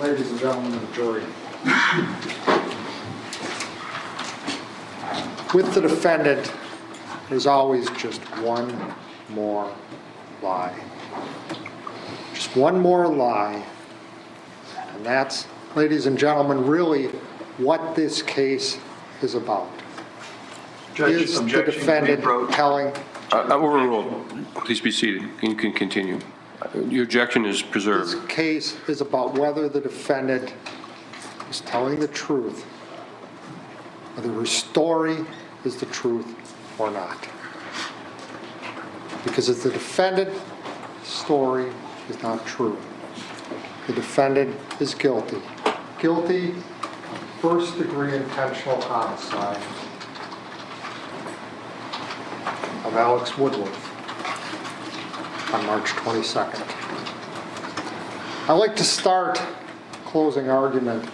Ladies and gentlemen of the jury, with the defendant, there's always just one more lie. Just one more lie. And that's, ladies and gentlemen, really what this case is about. Judge, Is the objection, defendant reproach. telling? Overruled. Please be seated. You can continue. Your objection is This preserved. case is about whether the defendant is telling the truth, whether her story is the truth or not. Because if the defendant's story is not true, the defendant is guilty. Guilty, first-degree intentional homicide of Alex Woodworth on March 22nd. I'd like to start closing argument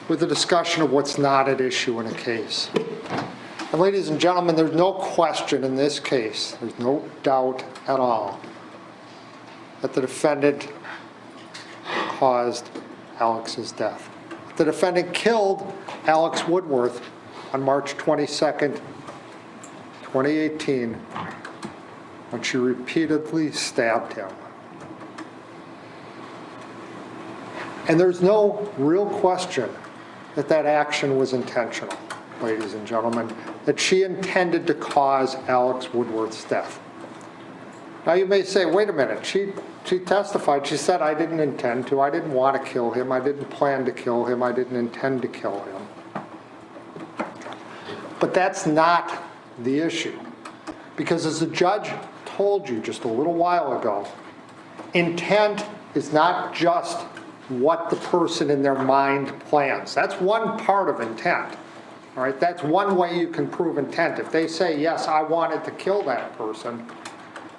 with a discussion of what's not at issue in a case. And ladies and gentlemen, there's no question in this case, there's no doubt at all, that the defendant caused Alex's death. The defendant killed Alex Woodworth on March 22nd, 2018, when she repeatedly stabbed him. And there's no real question that that action was intentional, ladies and gentlemen, that she intended to cause Alex Woodworth's death. Now you may say, wait a minute, she testified, she said, I didn't intend to, I didn't want to kill him, I didn't plan to kill him, I didn't intend to kill him. But that's not the issue. Because as the judge told you just a little while ago, intent is not just what the person in their mind plans. That's one part of intent. All right, that's one way you can prove intent. If they say, yes, I wanted to kill that person,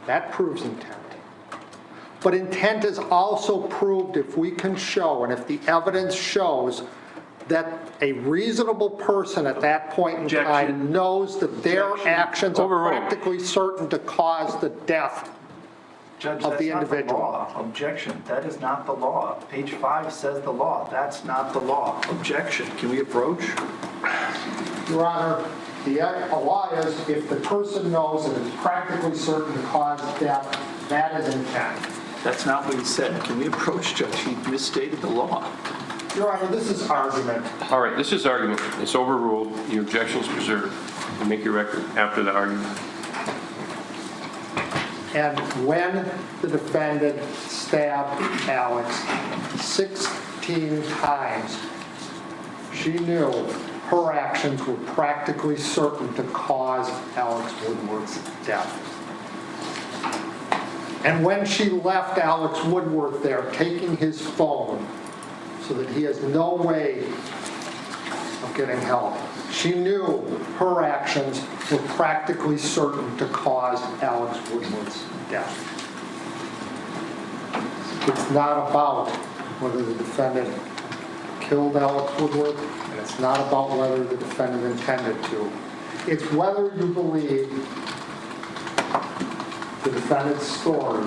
that proves intent. But intent is also proved if we can show, and if the evidence shows, that a reasonable person at that point in time knows that their actions are practically certain to cause the death Judge, of that's the not individual. law. Objection. That is not the law. Page 5 says the law. That's not the law. Objection. Can we approach? Your Honor, the law is if the person knows that it's practically certain to cause death, that is intent. That's not what he said. Can we approach, Judge? He misstated the law. Your Honor, this is argument. All right, this is argument. It's overruled. Your objection is preserved. You make your record after the argument. And when the defendant stabbed Alex 16 times, she knew her actions were practically certain to cause Alex Woodworth's death. And when she left Alex Woodworth there, taking his phone so that he has no way of getting help, she knew her actions were practically certain to cause Alex Woodworth's death. It's not about whether the defendant killed Alex Woodworth, and it's not about whether the defendant intended to. It's whether you believe the defendant's story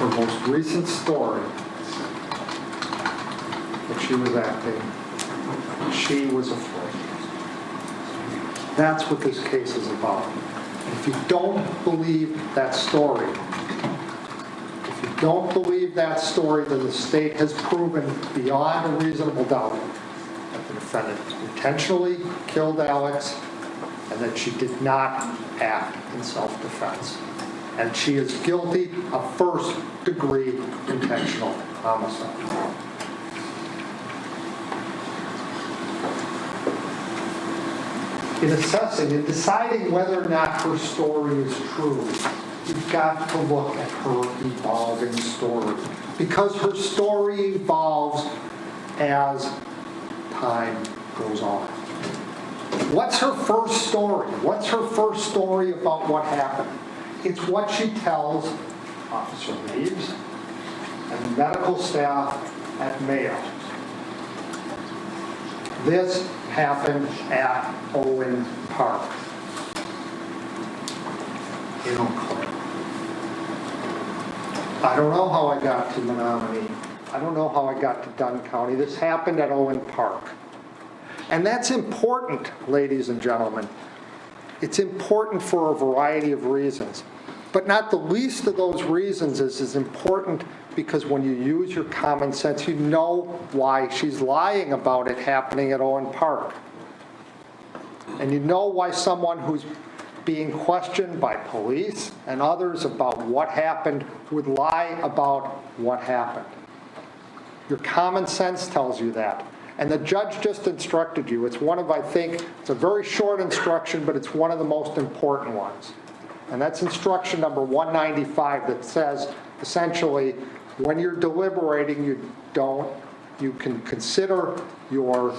her most recent story that she was acting, she was afraid. That's what this case is about. And if you don't believe that story, then the state has proven beyond a reasonable doubt that the defendant intentionally killed Alex and that she did not act in self-defense. And she is guilty of first-degree intentional homicide. In deciding whether or not her story is true, you've got to look at her evolving story. Because her story evolves as time goes on. What's her first story? What's her first story about what happened? It's what she tells Officer Reeves and medical staff at Mayo. This happened at Owen Park. You don't claim. I don't know how I got to Menominee. I don't know how I got to Dunn County. This happened at Owen Park. And that's important, ladies and gentlemen. It's important for a variety of reasons. But not the least of those reasons is important because when you use your common sense, you know why she's lying about it happening at Owen Park. And you know why someone who's being questioned by police and others about what happened would lie about what happened. Your common sense tells you that. And the judge just instructed you. It's one of, I think, it's a very short instruction, but it's one of the most important ones. And that's instruction number 195 that says, essentially, when you're deliberating, you can consider your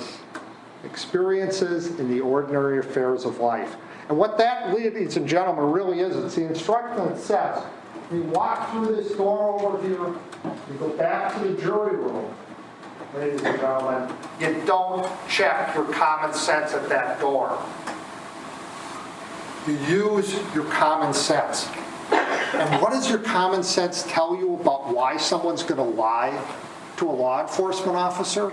experiences in the ordinary affairs of life. And what that, ladies and gentlemen, really is, it's the instruction that says, you walk through this door over here, you go back to the jury room, ladies and gentlemen, you don't check your common sense at that door. You use your common sense. And what does your common sense tell you about why someone's going to lie to a law enforcement officer?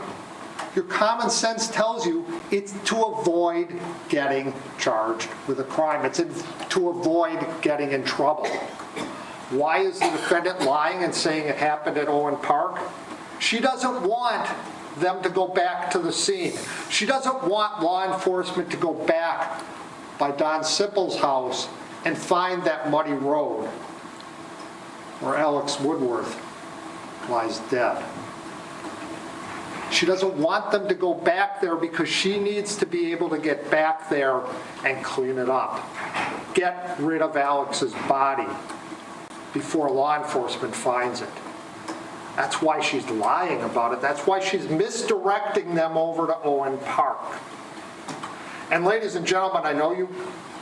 Your common sense tells you it's to avoid getting charged with a crime. It's to avoid getting in trouble. Why is the defendant lying and saying it happened at Owen Park? She doesn't want them to go back to the scene. She doesn't want law enforcement to go back by Don Sippel's house and find that muddy road where Alex Woodworth lies dead. She doesn't want them to go back there because she needs to be able to get back there and clean it up. Get rid of Alex's body before law enforcement finds it. That's why she's lying about it. That's why she's misdirecting them over to Owen Park. And ladies and gentlemen, I know you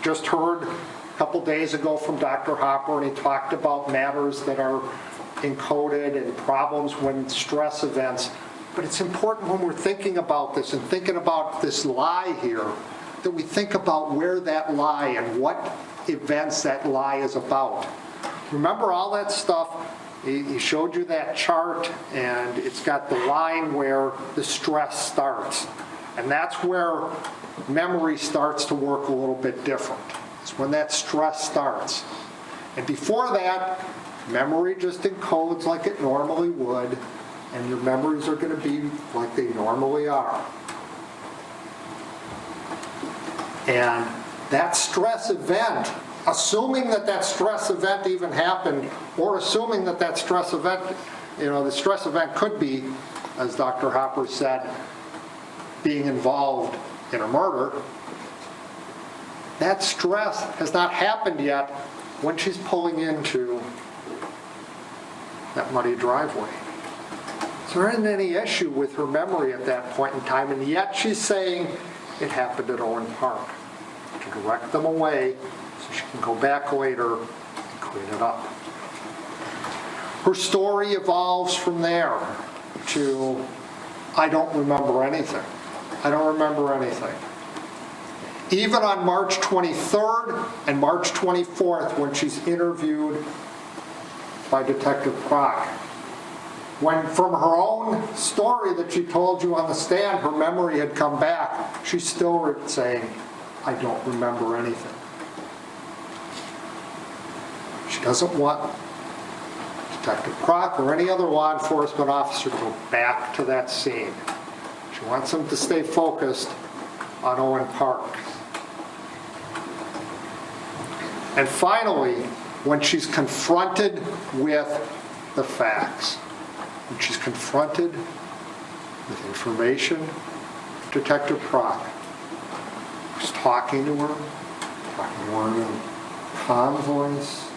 just heard a couple days ago from Dr. Hopper, and he talked about matters that are encoded and problems when stress events. But it's important when we're thinking about this and thinking about this lie here, that we think about where that lie and what events that lie is about. Remember all that stuff? He showed you that chart, and it's got the line where the stress starts. And that's where memory starts to work a little bit different. It's when that stress starts. And before that, memory just encodes like it normally would, and your memories are going to be like they normally are. And that stress event, assuming that that stress event even happened, or assuming that that stress event, the stress event could be, as Dr. Hopper said, being involved in a murder, that stress has not happened yet when she's pulling into that muddy driveway. So there isn't any issue with her memory at that point in time, and yet she's saying it happened at Owen Park, to direct them away so she can go back later and clean it up. Her story evolves from there to, I don't remember anything. I don't remember anything. Even on March 23rd and March 24th, when she's interviewed by Detective Prock, when from her own story that she told you on the stand, her memory had come back, she's still saying, I don't remember anything. She doesn't want Detective Prock or any other law enforcement officer to go back to that scene. She wants them to stay focused on Owen Park. And finally, when she's confronted with the facts, when she's confronted with information, Detective Prock was talking to her in a calm voice,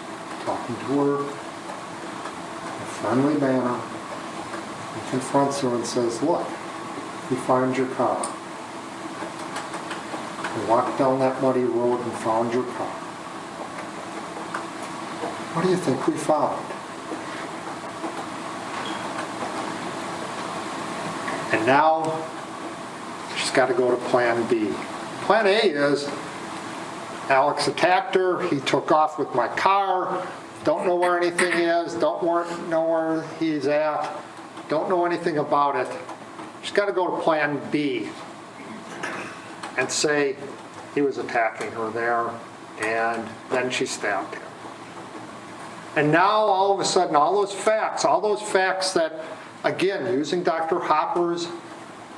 talking to her in a friendly manner, and confronts her and says, look, we found your car. We walked down that muddy road and found your car. What do you think we found? And now she's got to go to plan B. Plan A is, Alex attacked her, he took off with my car, don't know where anything is, don't know where he's at, don't know anything about it. She's got to go to plan B and say he was attacking her there, and then she stabbed him. And now, all of a sudden, all those facts that, again, using Dr. Hopper's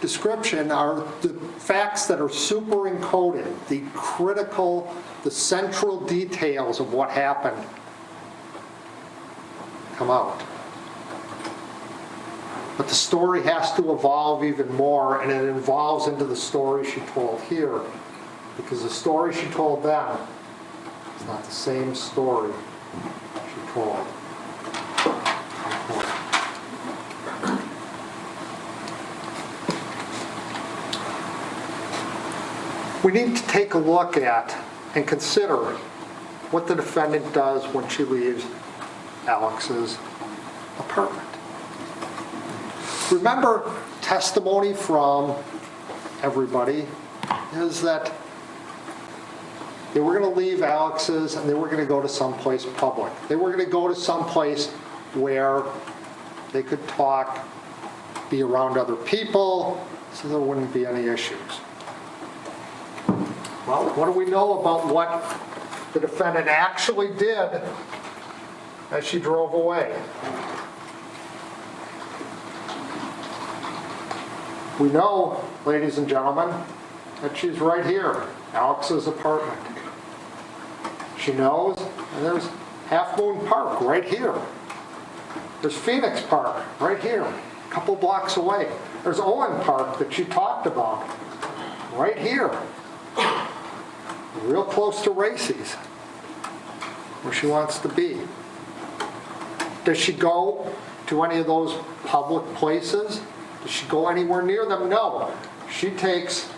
description, are the facts that are super encoded, the critical, the central details of what happened come out. But the story has to evolve even more, and it evolves into the story she told here. Because the story she told them is not the same story she told. We need to take a look at and consider what the defendant does when she leaves Alex's apartment. Remember, testimony from everybody is that they were going to leave Alex's and they were going to go to someplace public. They were going to go to someplace where they could talk, be around other people, so there wouldn't be any issues. Well, what do we know about what the defendant actually did as she drove away? We know, ladies and gentlemen, that she's right here, Alex's apartment. She knows, and there's Half Moon Park right here. There's Phoenix Park right here, a couple blocks away. There's Owen Park that she talked about right here, real close to Racy's, where she wants to be. Does she go to any of those public places? Does she go anywhere near them? No. She takes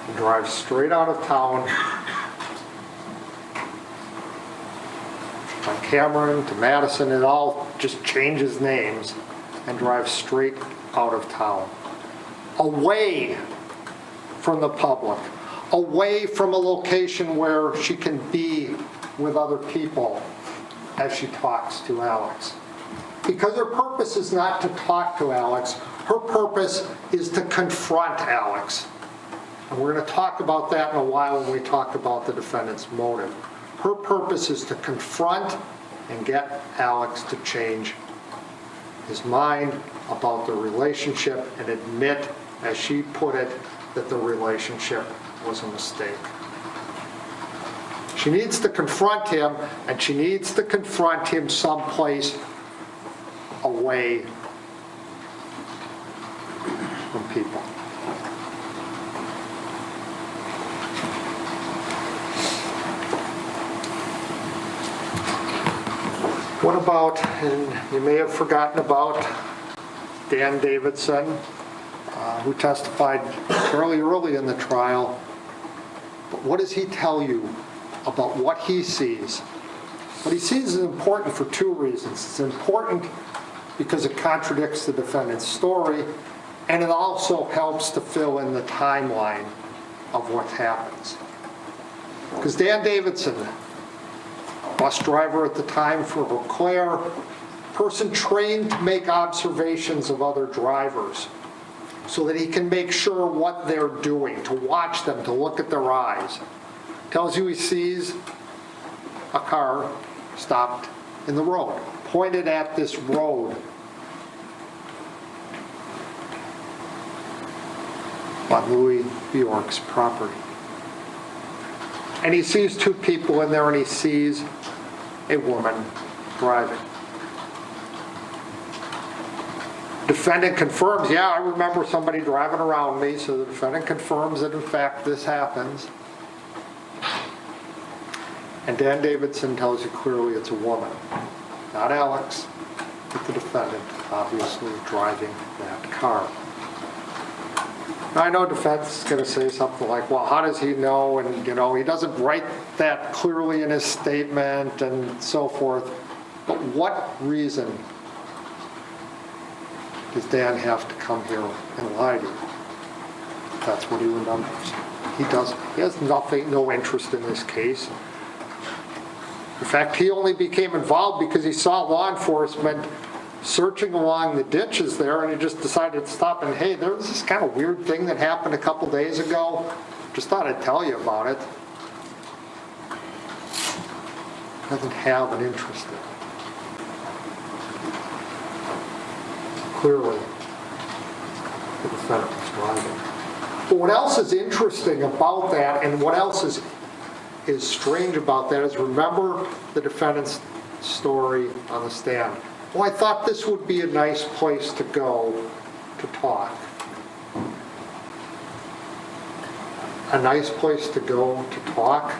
and drives straight out of town from Cameron to Madison. It all just changes names and drives straight out of town. Away from the public. Away from a location where she can be with other people as she talks to Alex. Because her purpose is not to talk to Alex, her purpose is to confront Alex. And we're going to talk about that in a while when we talk about the defendant's motive. Her purpose is to confront and get Alex to change his mind about the relationship and admit, as she put it, that the relationship was a mistake. She needs to confront him, and she needs to confront him someplace away from people. What about, and you may have forgotten about, Dan Davidson, who testified fairly early in the trial. But what does he tell you about what he sees? What he sees is important for two reasons. It's important because it contradicts the defendant's story, and it also helps to fill in the timeline of what happens. Because Dan Davidson, bus driver at the time for Eau Claire, person trained to make observations of other drivers so that he can make sure what they're doing, to watch them, to look at their eyes. Tells you he sees a car stopped in the road, pointed at this road on Louis Bjork's property. And he sees two people in there, and he sees a woman driving. Defendant confirms, yeah, I remember somebody driving around me, so the defendant confirms that in fact this happens. And Dan Davidson tells you clearly it's a woman, not Alex, but the defendant, obviously driving that car. Now, I know defense is going to say something like, well, how does he know? And, he doesn't write that clearly in his statement and so forth. But what reason does Dan have to come here and lie to you? That's what he remembers. He has no interest in this case. In fact, he only became involved because he saw law enforcement searching along the ditches there, and he just decided to stop and, hey, there was this kind of weird thing that happened a couple days ago. Just thought I'd tell you about it. Doesn't have an interest in it. Clearly, the defendant was driving. But what else is interesting about that, and what else is strange about that, is remember the defendant's story on the stand. Well, I thought this would be a nice place to go to talk. A nice place to go to talk?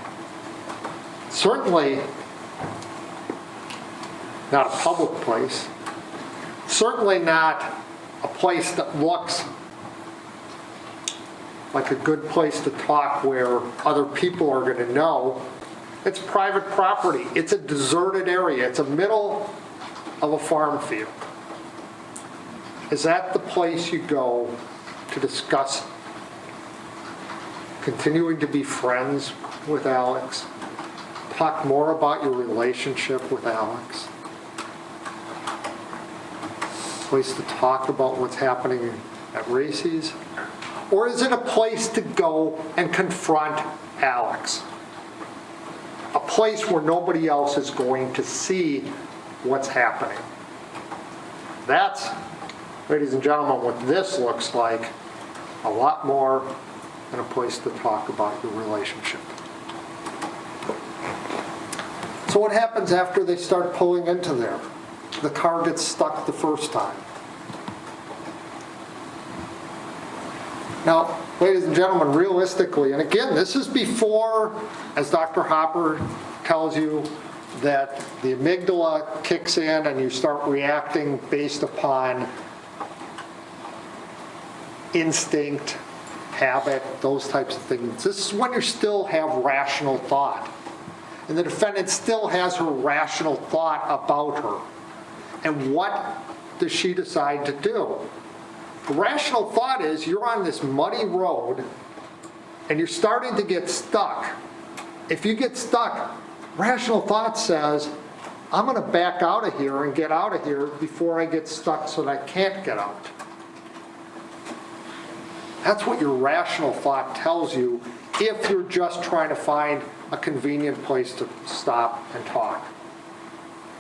Certainly not a public place. Certainly not a place that looks like a good place to talk where other people are going to know. It's private property. It's a deserted area. It's a middle of a farm field. Is that the place you go to discuss continuing to be friends with Alex? Talk more about your relationship with Alex? Place to talk about what's happening at Racy's? Or is it a place to go and confront Alex? A place where nobody else is going to see what's happening. That's, ladies and gentlemen, what this looks like. A lot more than a place to talk about your relationship. So what happens after they start pulling into there? The car gets stuck the first time. Now, ladies and gentlemen, realistically, and again, this is before, as Dr. Hopper tells you, that the amygdala kicks in and you start reacting based upon instinct, habit, those types of things. This is when you still have rational thought. And the defendant still has her rational thought about her. And what does she decide to do? The rational thought is you're on this muddy road and you're starting to get stuck. If you get stuck, rational thought says, I'm going to back out of here and get out of here before I get stuck so that I can't get out. That's what your rational thought tells you if you're just trying to find a convenient place to stop and talk.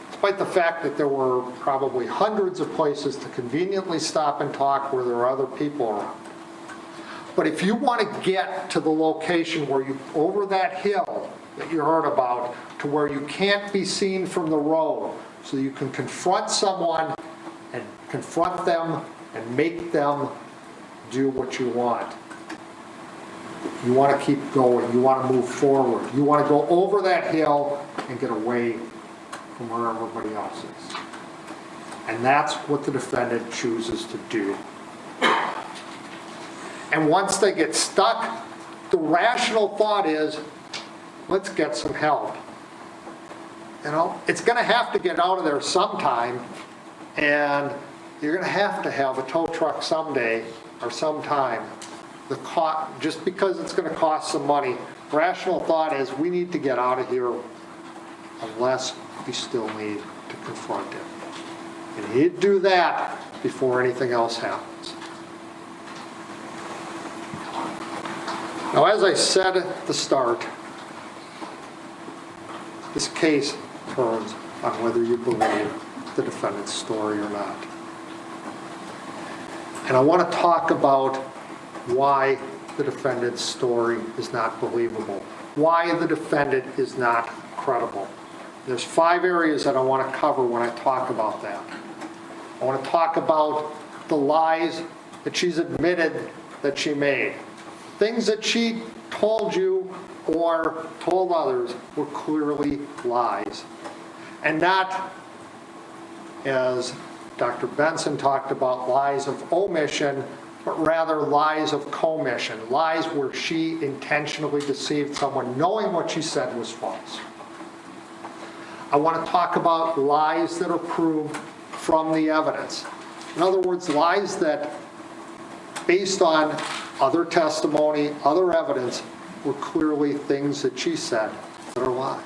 Despite the fact that there were probably hundreds of places to conveniently stop and talk where there are other people around. But if you want to get to the location where you, over that hill that you heard about, to where you can't be seen from the road, so you can confront someone and confront them and make them do what you want. You want to keep going. You want to move forward. You want to go over that hill and get away from where everybody else is. And that's what the defendant chooses to do. And once they get stuck, the rational thought is, let's get some help. You know, it's going to have to get out of there sometime, and you're going to have a tow truck someday or sometime. Just because it's going to cost some money, rational thought is we need to get out of here unless we still need to confront him. And he'd do that before anything else happens. Now, as I said at the start, this case turns on whether you believe the defendant's story or not. And I want to talk about why the defendant's story is not believable, why the defendant is not credible. There's 5 areas that I want to cover when I talk about that. I want to talk about the lies that she's admitted that she made. Things that she told you or told others were clearly lies. And not, as Dr. Benson talked about, lies of omission, but rather lies of commission, lies where she intentionally deceived someone knowing what she said was false. I want to talk about lies that are proved from the evidence. In other words, lies that, based on other testimony, other evidence were clearly things that she said that are lies.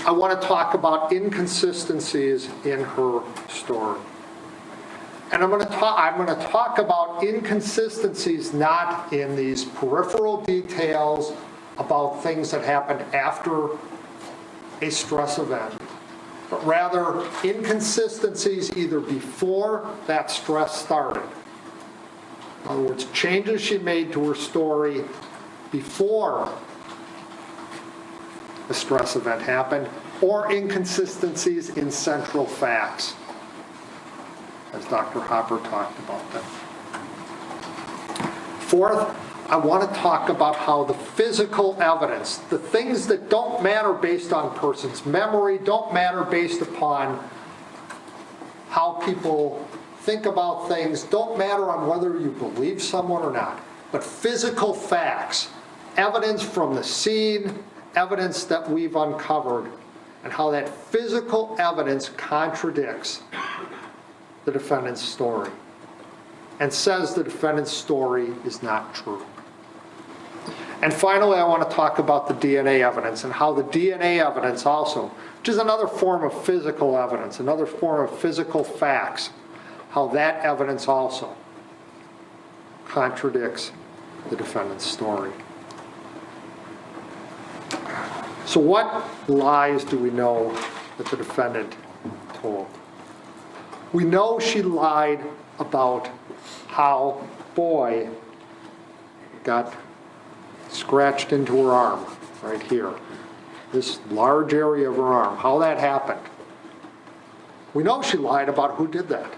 I want to talk about inconsistencies in her story. And I'm going to talk about inconsistencies not in these peripheral details about things that happened after a stress event, but rather inconsistencies either before that stress started. In other words, changes she made to her story before the stress event happened, or inconsistencies in central facts, as Dr. Hopper talked about them. Fourth, I want to talk about how the physical evidence, the things that don't matter based on a person's memory, don't matter based upon how people think about things, don't matter on whether you believe someone or not, but physical facts, evidence from the scene, evidence that we've uncovered, and how that physical evidence contradicts the defendant's story and says the defendant's story is not true. And finally, I want to talk about the DNA evidence and how the DNA evidence also, which is another form of physical evidence, another form of physical facts, how that evidence also contradicts the defendant's story. So what lies do we know that the defendant told? We know she lied about how Boy got scratched into her arm, right here. This large area of her arm, how that happened. We know she lied about who did that.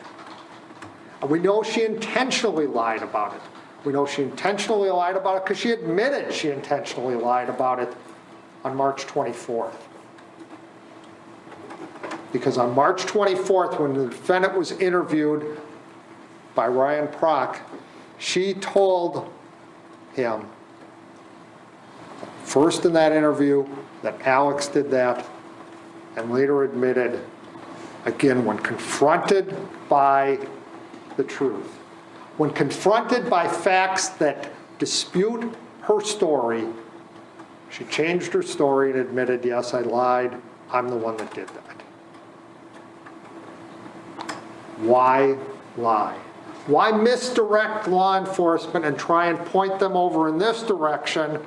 And we know she intentionally lied about it. We know she intentionally lied about it because she admitted she intentionally lied about it on March 24th. Because on March 24th, when the defendant was interviewed by Ryan Prock, she told him, first in that interview, that Alex did that, and later admitted, again, when confronted by the truth, when confronted by facts that dispute her story, she changed her story and admitted, yes, I lied, I'm the one that did that. Why lie? Why misdirect law enforcement and try and point them over in this direction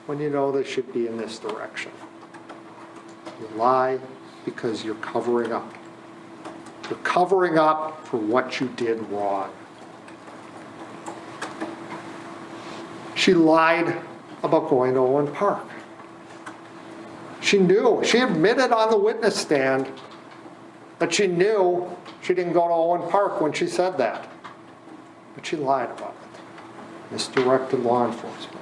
when you know they should be in this direction? You lie because you're covering up. You're covering up for what you did wrong. She lied about going to Owen Park. She knew, she admitted on the witness stand that she knew she didn't go to Owen Park when she said that. But she lied about it. Misdirected law enforcement.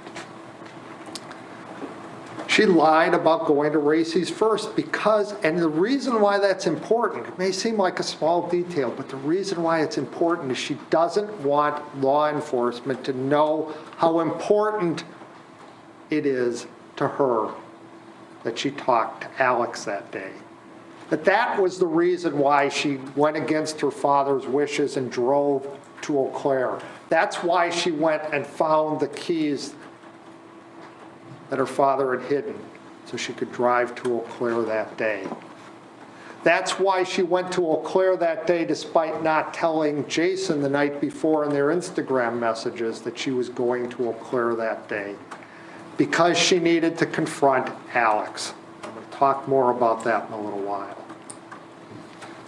She lied about going to Racy's first because, and the reason why that's important, it may seem like a small detail, but the reason why it's important is she doesn't want law enforcement to know how important it is to her that she talked to Alex that day. That was the reason why she went against her father's wishes and drove to Eau Claire. That's why she went and found the keys that her father had hidden so she could drive to Eau Claire that day. That's why she went to Eau Claire that day despite not telling Jason the night before in their Instagram messages that she was going to Eau Claire that day. Because she needed to confront Alex. I'm going to talk more about that in a little while.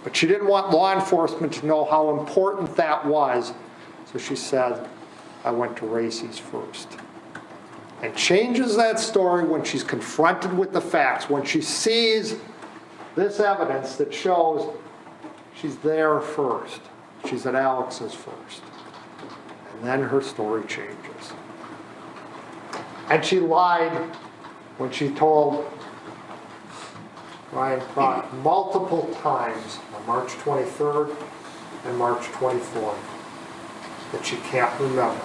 But she didn't want law enforcement to know how important that was, so she said, I went to Racy's first. And changes that story when she's confronted with the facts, when she sees this evidence that shows she's there first. She's at Alex's first. And then her story changes. And she lied when she told Ryan Prock multiple times on March 23rd and March 24th that she can't remember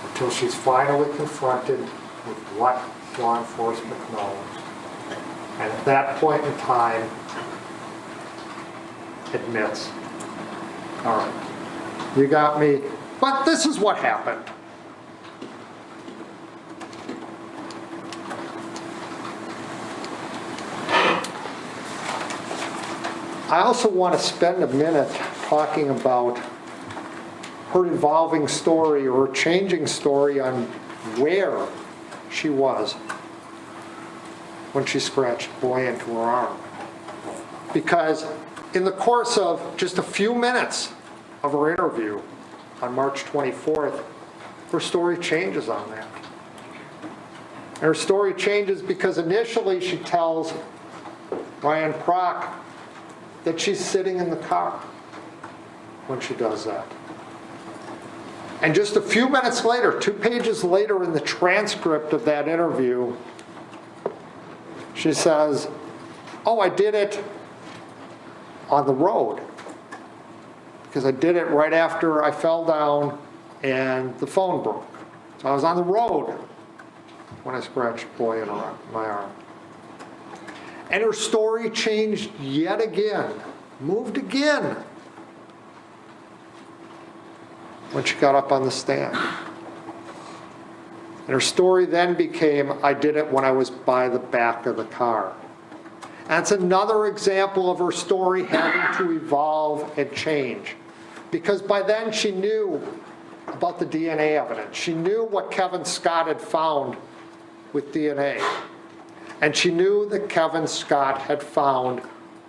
until she's finally confronted with what law enforcement knows. And at that point in time, admits, all right, you got me But this is what happened. I also want to spend a minute talking about her evolving story or changing story on where she was when she scratched the boy into her arm. Because in the course of just a few minutes of her interview on March 24th, her story changes on that. And her story changes because initially she tells Ryan Prock that she's sitting in the car when she does that. And just a few minutes later, 2 pages later in the transcript of that interview, she says, oh, I did it on the road because I did it right after I fell down and the phone broke. So I was on the road when I scratched the boy in my arm. And her story changed yet again, moved again, when she got up on the stand. And her story then became, I did it when I was by the back of the car. And it's another example of her story having to evolve and change. Because by then she knew about the DNA evidence. She knew what Kevin Scott had found with DNA. And she knew that Kevin Scott had found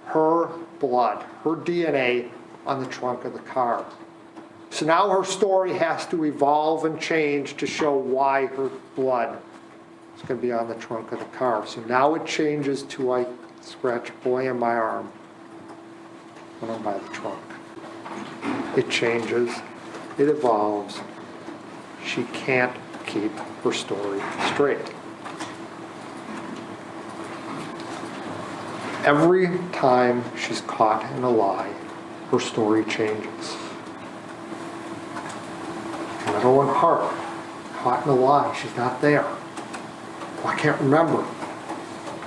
her blood, her DNA, on the trunk of the car. So now her story has to evolve and change to show why her blood is going to be on the trunk of the car. So now it changes to, I scratched a boy in my arm when I'm by the trunk. It changes, it evolves. She can't keep her story straight. Every time she's caught in a lie, her story changes. Another one, Hart, caught in a lie, she's not there. Oh, I can't remember.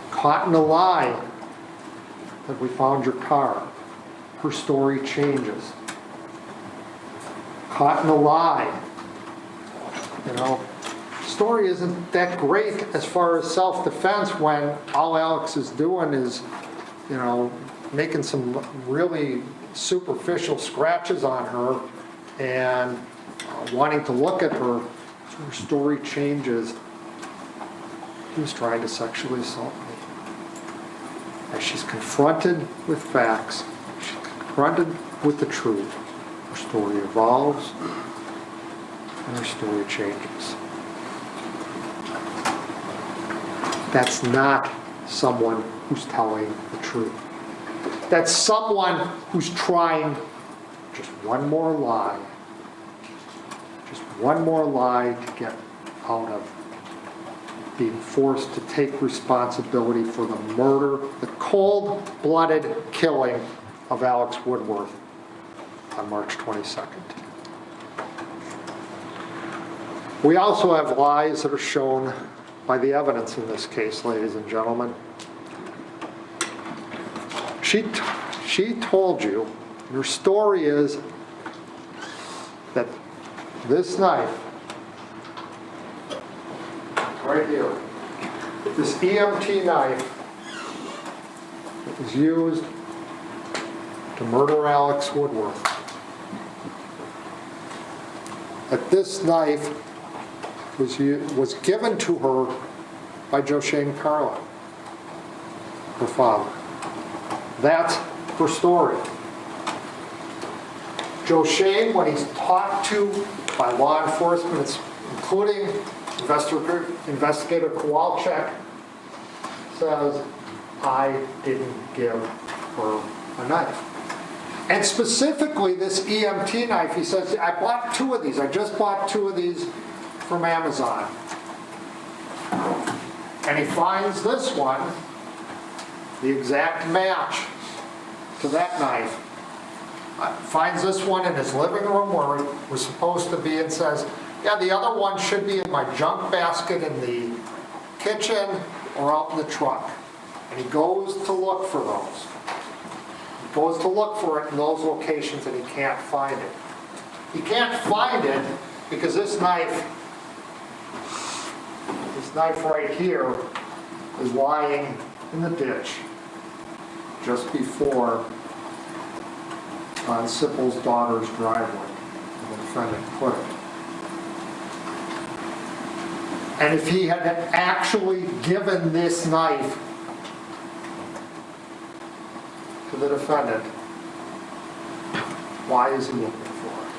Caught in a lie that we found your car. Her story changes. Caught in a lie. You know, story isn't that great as far as self-defense when all Alex is doing is, you know, making some really superficial scratches on her and wanting to look at her. So her story changes. He was trying to sexually assault me. As she's confronted with facts, she's confronted with the truth, her story evolves and her story changes. That's not someone who's telling the truth. That's someone who's trying just one more lie. Just one more lie to get out of being forced to take responsibility for the murder, the cold-blooded killing of Alex Woodworth on March 22nd. We also have lies that are shown by the evidence in this case, ladies and gentlemen. She told you, and her story is that this knife, right here, this EMT knife that was used to murder Alex Woodworth, that this knife was given to her by Joe Shane Carlin, her father. That's her story. Joe Shane, when he's talked to by law enforcement, including Investigator Kowalczyk, says, I didn't give her a knife. And specifically this EMT knife, he says, I bought 2 of these. I just bought 2 of these from Amazon. And he finds this one, the exact match to that knife. Finds this one in his living room where it was supposed to be and says, yeah, the other one should be in my junk basket in the kitchen or out in the truck. And he goes to look for those. He goes to look for it in those locations and he can't find it. He can't find it because this knife right here is lying in the ditch just before Sippel's daughter's driveway. The defendant put it. And if he had actually given this knife to the defendant, why is he looking for it?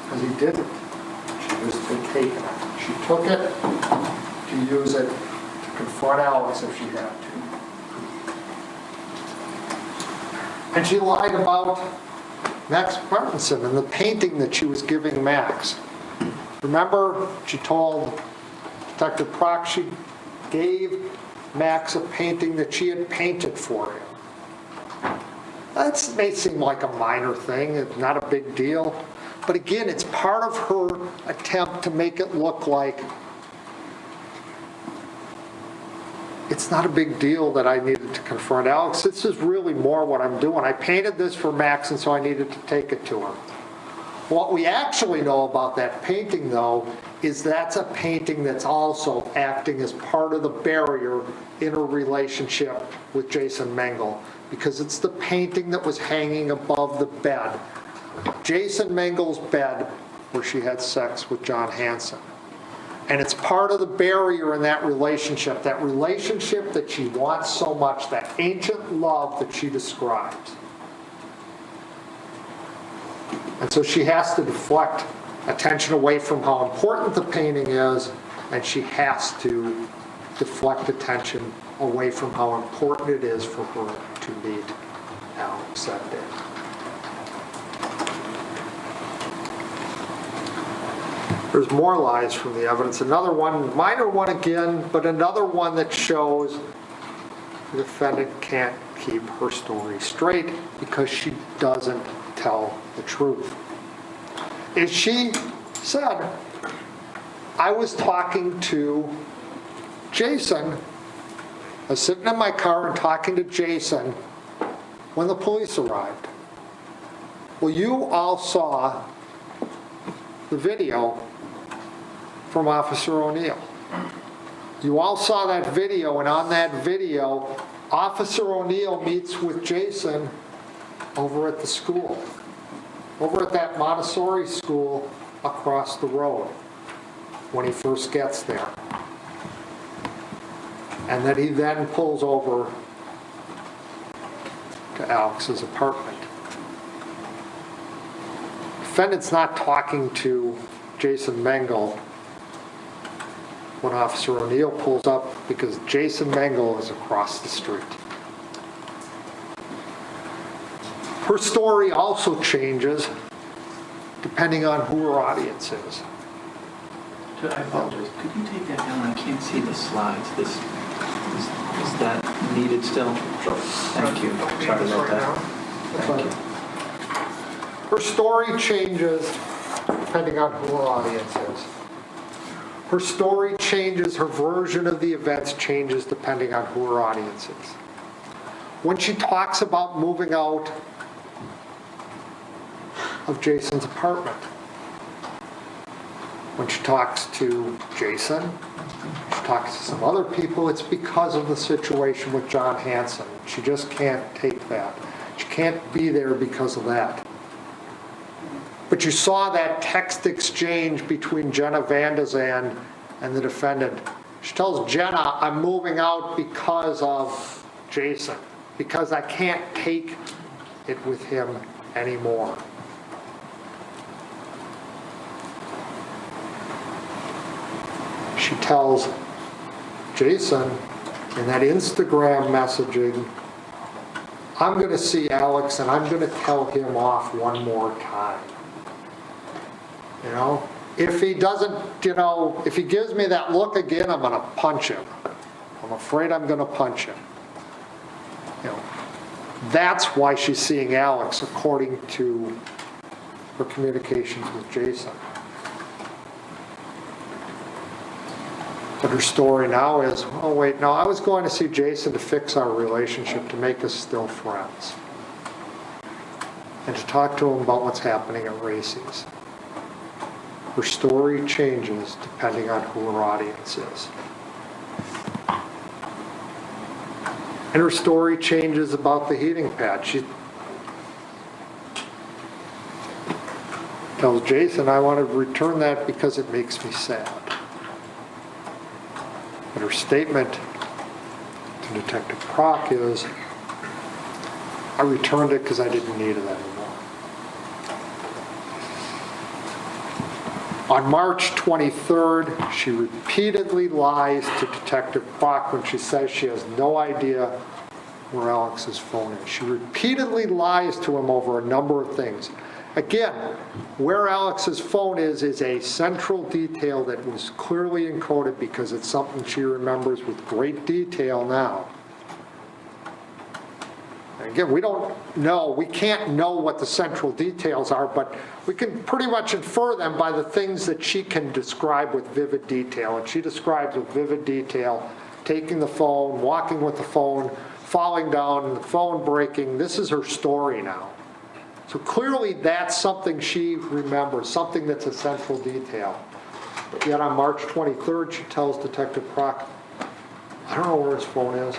Because he didn't. She just had taken it. She took it to use it to confront Alex if she had to. And she lied about Max Martinson and the painting that she was giving Max. Remember, she told Detective Prock she gave Max a painting that she had painted for him. That may seem like a minor thing, it's not a big deal. But again, it's part of her attempt to make it look like it's not a big deal that I needed to confront Alex. This is really more what I'm doing. I painted this for Max, and so I needed to take it to him. What we actually know about that painting, though, is that's a painting that's also acting as part of the barrier in her relationship with Jason Mengel, because it's the painting that was hanging above the bed, Jason Mengel's bed, where she had sex with John Hanson. And it's part of the barrier in that relationship that she wants so much, that ancient love that she describes. And so she has to deflect attention away from how important the painting is, and she has to deflect attention away from how important it is for her to meet Alex that day. There's more lies from the evidence. Another one, minor one again, but another one that shows the defendant can't keep her story straight because she doesn't tell the truth. Is she said, I was talking to Jason, I was sitting in my car and talking to Jason when the police arrived. Well, you all saw the video from Officer O'Neill. You all saw that video, and on that video, Officer O'Neill meets with Jason over at the school, over at that Montessori school across the road when he first gets there. And that he then pulls over to Alex's apartment. Defendant's not talking to Jason Mengel when Officer O'Neill pulls up because Jason Mengel is across the street. Her story also changes depending on who her audience is. I apologize. Could you take that down? I can't see the slides. Is that needed still? Sure. Thank you. Sorry about that. Thank you. Her story changes depending on who her audience is. Her story changes, her version of the events changes depending on who her audience is. When she talks about moving out of Jason's apartment, when she talks to Jason, she talks to some other people, it's because of the situation with John Hanson. She just can't take that. She can't be there because of that. But you saw that text exchange between Jenna Van de Zand and the defendant. She tells Jenna, I'm moving out because of Jason, because I can't take it with him anymore. She tells Jason in that Instagram messaging, I'm going to see Alex and I'm going to tell him off one more time. You know, if he doesn't, if he gives me that look again, I'm going to punch him. I'm afraid I'm going to punch him. That's why she's seeing Alex, according to her communications with Jason. But her story now is, oh wait, no, I was going to see Jason to fix our relationship, to make us still friends. And to talk to him about what's happening at Racy's. her story changes depending on who her audience is. And her story changes about the heating pad. She tells Jason, I want to return that because it makes me sad. And her statement to Detective Prock is, I returned it because I didn't need it anymore. On March 23rd, she repeatedly lies to Detective Prock when she says she has no idea where Alex's phone is. She repeatedly lies to him over a number of things. Again, where Alex's phone is a central detail that was clearly encoded because it's something she remembers with great detail now. Again, we can't know what the central details are, but we can pretty much infer them by the things that she can describe with vivid detail. And she describes with vivid detail taking the phone, walking with the phone, falling down, the phone breaking. This is her story now. So clearly that's something she remembers, something that's a central detail. But yet on March 23rd, she tells Detective Prock, I don't know where his phone is.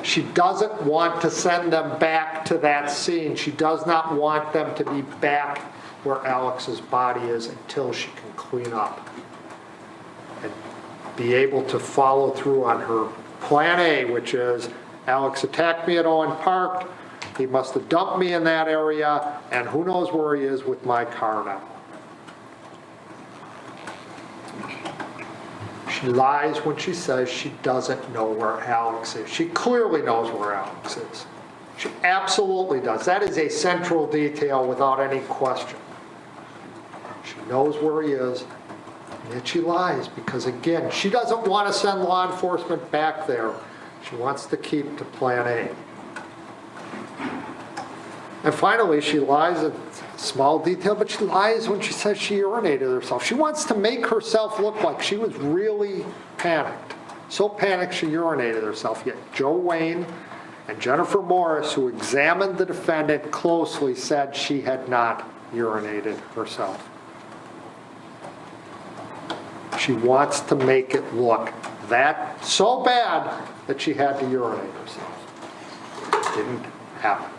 She doesn't want to send them back to that scene. She does not want them to be back where Alex's body is until she can clean up and be able to follow through on her plan A, which is Alex attacked me at Owen Park. He must have dumped me in that area, and who knows where he is with my car now. She lies when she says she doesn't know where Alex is. She clearly knows where Alex is. She absolutely does. That is a central detail without any question. She knows where he is, and yet she lies because, again, she doesn't want to send law enforcement back there. She wants to keep to plan A. And finally, she lies, a small detail, but she lies when she says she urinated herself. She wants to make herself look like she was really panicked. So panicked she urinated herself. Yet Joe Wayne and Jennifer Morris, who examined the defendant closely, said she had not urinated herself. She wants to make it look that so bad that she had to urinate herself. It didn't happen.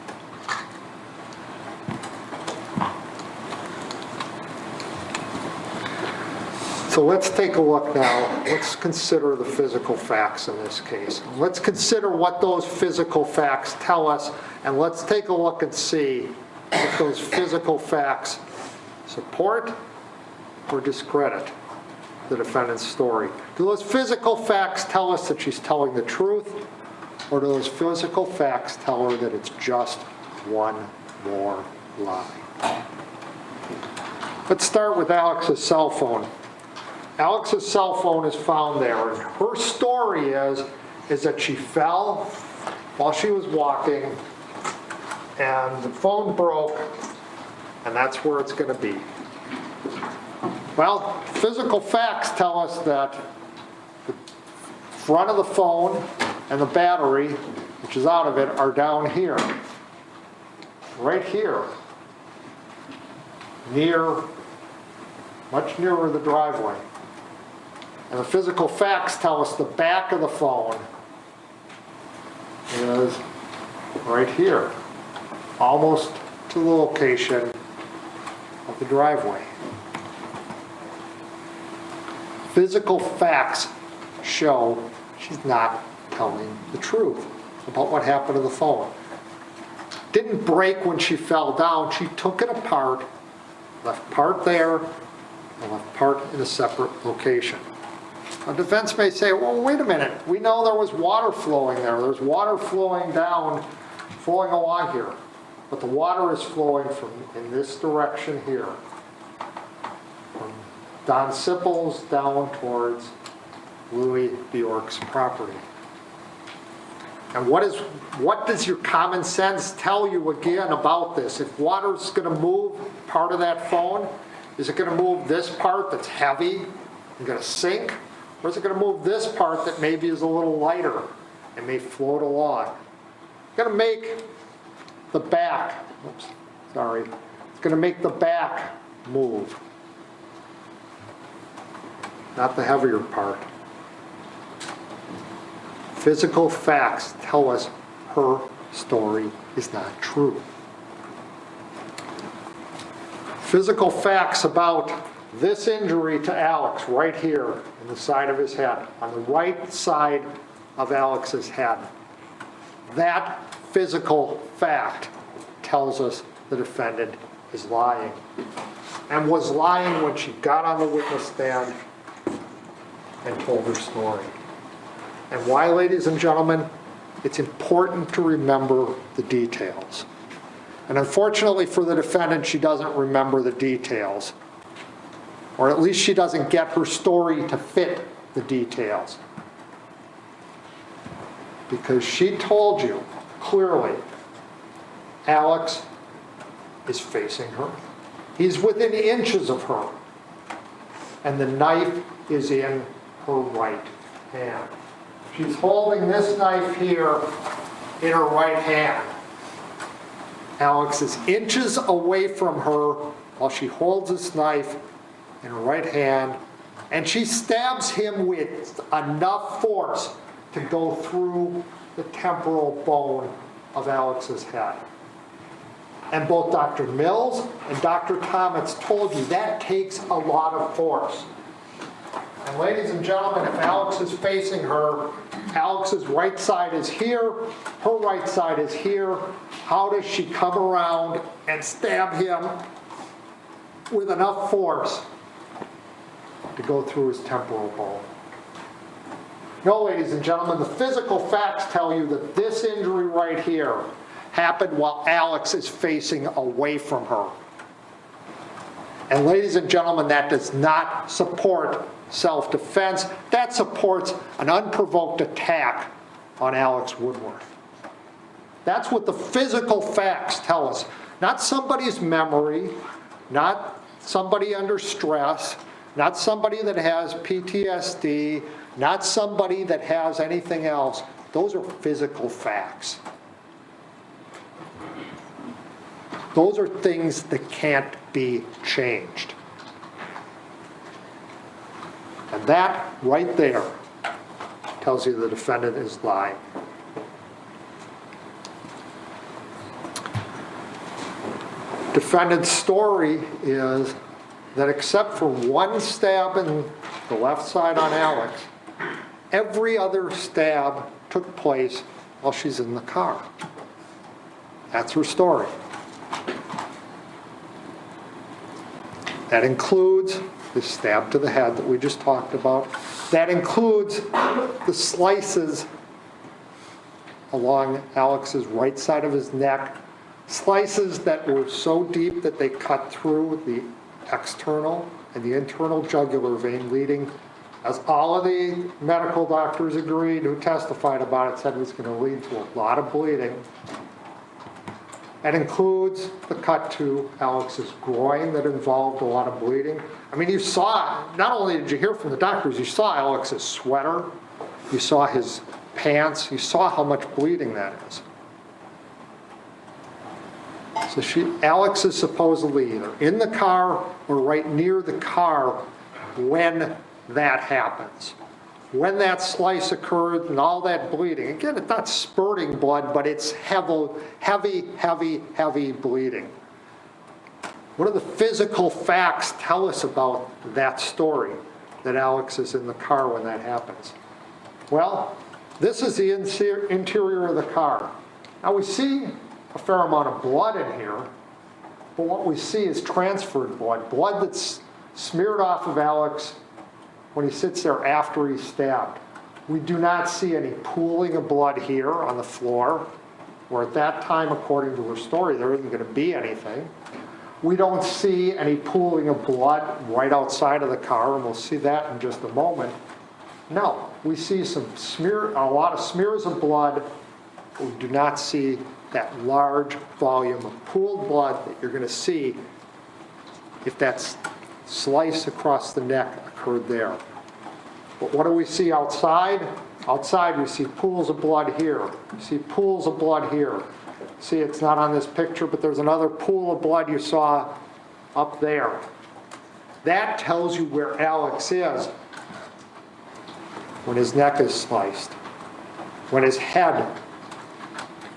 So let's take a look now. Let's consider the physical facts in this case. Let's consider what those physical facts tell us, and let's take a look and see if those physical facts support or discredit the defendant's story. Do those physical facts tell us that she's telling the truth, or do those physical facts tell her that it's just one more lie? Let's start with Alex's cell phone. Alex's cell phone is found there, and her story is that she fell while she was walking, and the phone broke, and that's where it's going to be. Well, physical facts tell us that the front of the phone and the battery, which is out of it, are down here. Right here. Much nearer the driveway. And the physical facts tell us the back of the phone is right here, almost to the location of the driveway. Physical facts show she's not telling the truth about what happened to the phone. Didn't break when she fell down. She took it apart, left part there, and left part in a separate location. Now, defense may say, well, wait a minute. We know there was water flowing there. There's water flowing along here. But the water is flowing in this direction here. From Don Sipple's down towards Louis Bjork's property. And what does your common sense tell you again about this? If water's going to move part of that phone, is it going to move this part that's heavy and going to sink? Or is it going to move this part that maybe is a little lighter and may float along? It's going to make the back, it's going to make the back move. not the heavier part. Physical facts tell us her story is not true. Physical facts about this injury to Alex right here in the side of his head, on the right side of Alex's head. That physical fact tells us the defendant is lying, and was lying when she got on the witness stand and told her story. And why, ladies and gentlemen? It's important to remember the details. And unfortunately for the defendant, she doesn't remember the details. Or at least she doesn't get her story to fit the details. Because she told you clearly, Alex is facing her. He's within inches of her. And the knife is in her right hand. She's holding this knife here in her right hand. Alex is inches away from her while she holds this knife in her right hand, and she stabs him with enough force to go through the temporal bone of Alex's head. And both Dr. Mills and Dr. Thomas told you that takes a lot of force. And ladies and gentlemen, if Alex is facing her, Alex's right side is here, her right side is here. How does she come around and stab him with enough force to go through his temporal bone? No, ladies and gentlemen, the physical facts tell you that this injury right here happened while Alex is facing away from her. And ladies and gentlemen, that does not support self-defense. That supports an unprovoked attack on Alex Woodworth. That's what the physical facts tell us. Not somebody's memory, not somebody under stress, not somebody that has PTSD, not somebody that has anything else. Those are physical facts. Those are things that can't be changed. And that right there tells you the defendant is lying. Defendant's story is that except for one stab in the left side on Alex, every other stab took place while she's in the car. That's her story. That includes the stab to the head that we just talked about. That includes the slices along Alex's right side of his neck, slices that were so deep that they cut through the external and the internal jugular vein, leading, as all of the medical doctors agreed who testified about it, said it was going to lead to a lot of bleeding. That includes the cut to Alex's groin that involved a lot of bleeding. I mean, you saw, not only did you hear from the doctors, you saw Alex's sweater, you saw his pants, you saw how much bleeding that is. So Alex is supposedly either in the car or right near the car when that happens. When that slice occurred and all that bleeding, again, it's not spurting blood, but it's heavy bleeding. What do the physical facts tell us about that story, that Alex is in the car when that happens? Well, this is the interior of the car. Now we see a fair amount of blood in here, but what we see is transferred blood that's smeared off of Alex when he sits there after he's stabbed. We do not see any pooling of blood here on the floor, where at that time, according to her story, there isn't going to be anything. We don't see any pooling of blood right outside of the car, and we'll see that in just a moment. No, we see a lot of smears of blood, but we do not see that large volume of pooled blood that you're going to see if that slice across the neck occurred there. But what do we see outside? Outside we see pools of blood here. We see pools of blood here. See, it's not on this picture, but there's another pool of blood you saw up there. That tells you where Alex is. when his neck is sliced, when his head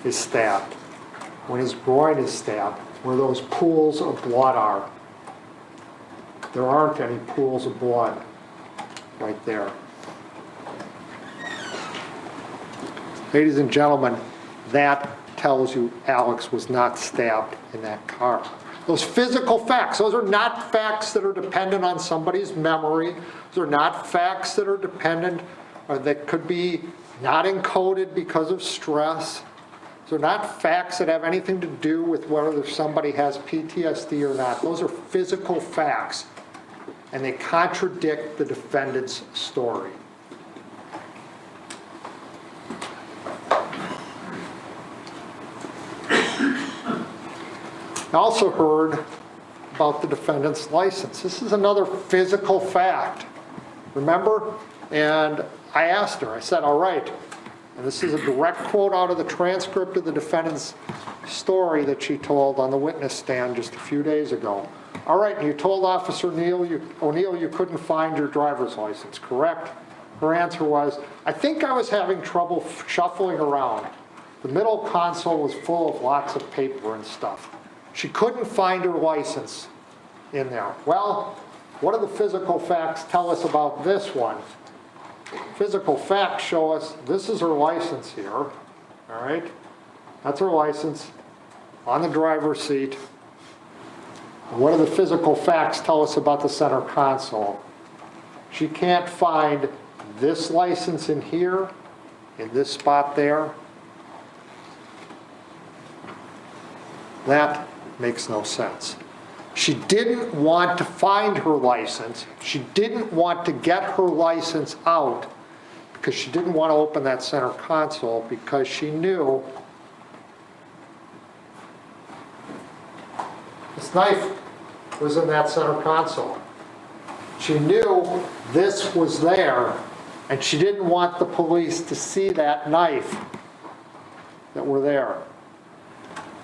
is stabbed, when his groin is stabbed, where those pools of blood are. There aren't any pools of blood right there. Ladies and gentlemen, that tells you Alex was not stabbed in that car. Those physical facts, those are not facts that are dependent on somebody's memory. Those are not facts that are dependent or that could be not encoded because of stress. Those are not facts that have anything to do with whether somebody has PTSD or not. Those are physical facts, and they contradict the defendant's story. I also heard about the defendant's license. This is another physical fact. Remember? And I asked her, I said, all right, and this is a direct quote out of the transcript of the defendant's story that she told on the witness stand just a few days ago. All right, and you told Officer O'Neill you couldn't find your driver's license, correct? Her answer was, I think I was having trouble shuffling around. The middle console was full of lots of paper and stuff. She couldn't find her license in there. Well, what do the physical facts tell us about this one? Physical facts show us this is her license here, all right? That's her license on the driver's seat. And what do the physical facts tell us about the center console? She can't find this license in here, in this spot there. That makes no sense. She didn't want to find her license. She didn't want to get her license out because she didn't want to open that center console because she knew this knife was in that center console. She knew this was there, and she didn't want the police to see that knife that were there,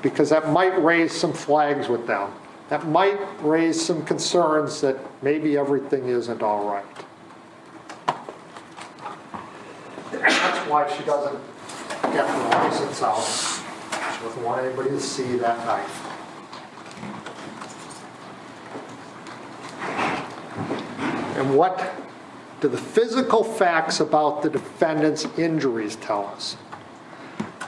because that might raise some flags with them. That might raise some concerns that maybe everything isn't all right. That's why she doesn't get her license out. She doesn't want anybody to see that knife. And what do the physical facts about the defendant's injuries tell us?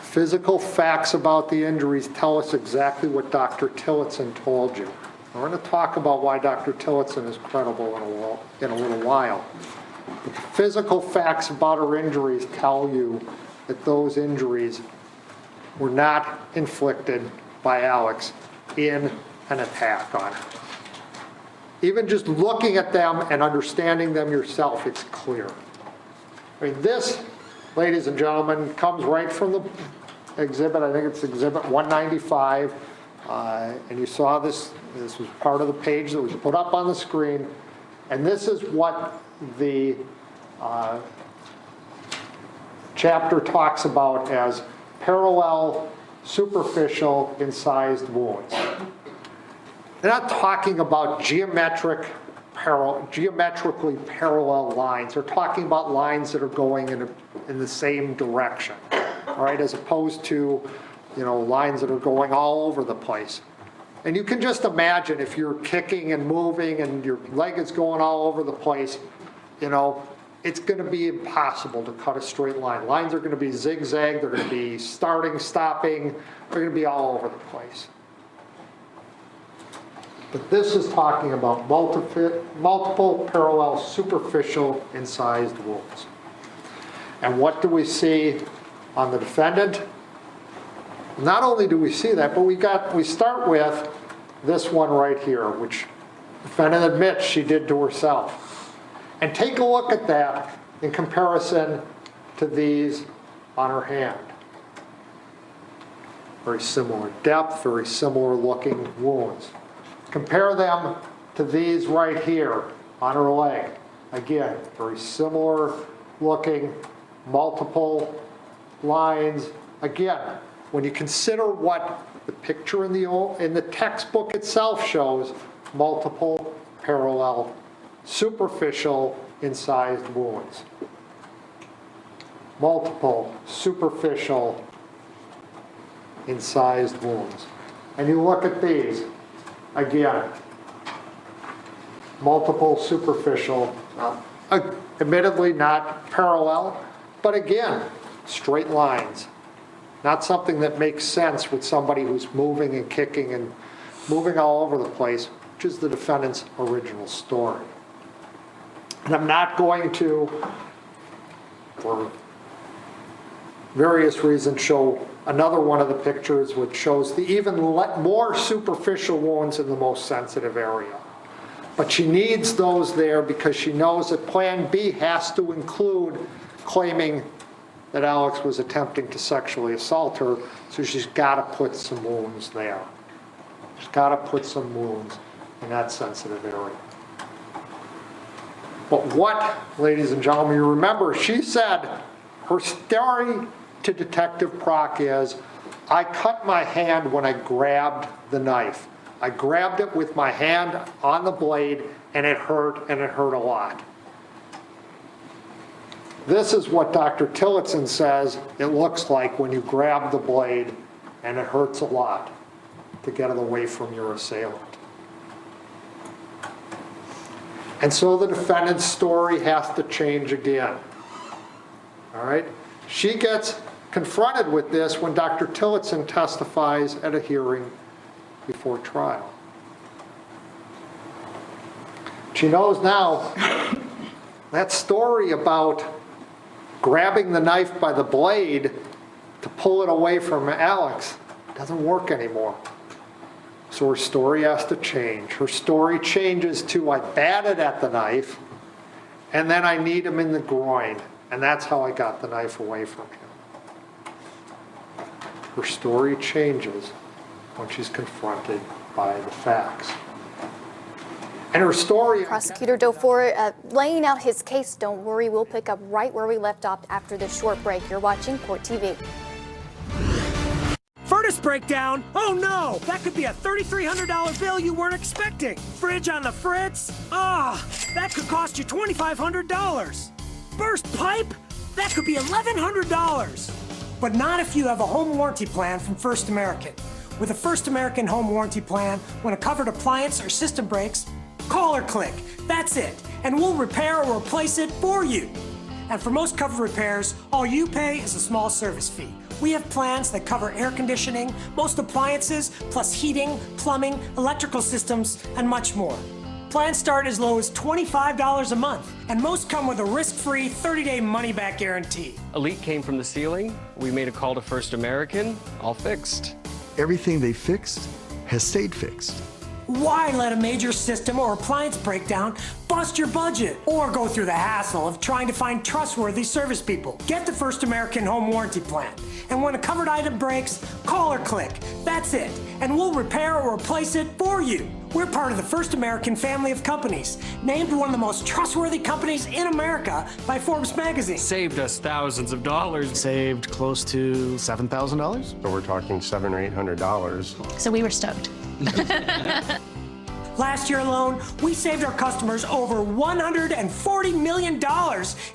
Physical facts about the injuries tell us exactly what Dr. Tillotson told you. We're going to talk about why Dr. Tillotson is credible in a little while. But the physical facts about her injuries tell you that those injuries were not inflicted by Alex in an attack on her. Even just looking at them and understanding them yourself, it's clear. I mean, this, ladies and gentlemen, comes right from the exhibit. I think it's exhibit 195. And you saw this was part of the page that was put up on the screen. And this is what the chapter talks about as parallel, superficial, incised wounds. They're not talking about geometrically parallel lines. They're talking about lines that are going in the same direction, all right, as opposed to, lines that are going all over the place. And you can just imagine if you're kicking and moving and your leg is going all over the place, it's going to be impossible to cut a straight line. Lines are going to be zigzag. They're going to be starting, stopping. They're going to be all over the place. But this is talking about multiple parallel superficial incised wounds. And what do we see on the defendant? Not only do we see that, but we start with this one right here, which the defendant admits she did to herself. And take a look at that in comparison to these on her hand. Very similar depth, very similar looking wounds. Compare them to these right here on her leg. Again, very similar looking, multiple lines. Again, when you consider what the picture in the textbook itself shows, multiple parallel, superficial, incised wounds. multiple superficial incised wounds. And you look at these, again, multiple superficial, admittedly not parallel, but again, straight lines. Not something that makes sense with somebody who's moving and kicking and moving all over the place, which is the defendant's original story. And I'm not going to, for various reasons, show another one of the pictures which shows the even more superficial wounds in the most sensitive area. But she needs those there because she knows that Plan B has to include claiming that Alex was attempting to sexually assault her, so she's got to put some wounds there. She's got to put some wounds in that sensitive area. But what, ladies and gentlemen, you remember, she said her story to Detective Prock is, I cut my hand when I grabbed the knife. I grabbed it with my hand on the blade, and it hurt a lot. This is what Dr. Tillotson says it looks like when you grab the blade, and it hurts a lot to get it away from your assailant. And so the defendant's story has to change again. All right? She gets confronted with this when Dr. Tillotson testifies at a hearing before trial. She knows now that story about grabbing the knife by the blade to pull it away from Alex doesn't work anymore. So her story has to change. Her story changes to, I batted at the knife, and then I kneed him in the groin, and that's how I got the knife away from him. Her story changes when she's confronted by the facts. And her story... Prosecutor Dufour laying out his case. Don't worry, we'll pick up right where we left off after this short break. You're watching Court TV. Furnace breakdown? Oh no! That could be a $3,300 bill you weren't expecting. Fridge on the fritz? That could cost you $2,500. Burst pipe? That could be $1,100. But not if you have a home warranty plan from First American. With a First American home warranty plan, when a covered appliance or system breaks, call or click. That's it. And we'll repair or replace it for you. And for most covered repairs, all you pay is a small service fee. We have plans that cover air conditioning, most appliances, plus heating, plumbing, electrical systems, and much more. Plans start as low as $25 a month, and most come with a risk-free 30-day money-back guarantee. A leak came from the ceiling. We made a call to First American, all fixed. Everything they fixed has stayed fixed. Why let a major system or appliance breakdown bust your budget or go through the hassle of trying to find trustworthy service people? Get the First American home warranty plan. And when a covered item breaks, call or click. That's it. And we'll repair or replace it for you. We're part of the First American family of companies, named one of the most trustworthy companies in America by Forbes magazine. Saved us thousands of dollars. Saved close to $7,000. So we're talking $700 or $800. So we were stoked. Last year alone, we saved our customers over $140 million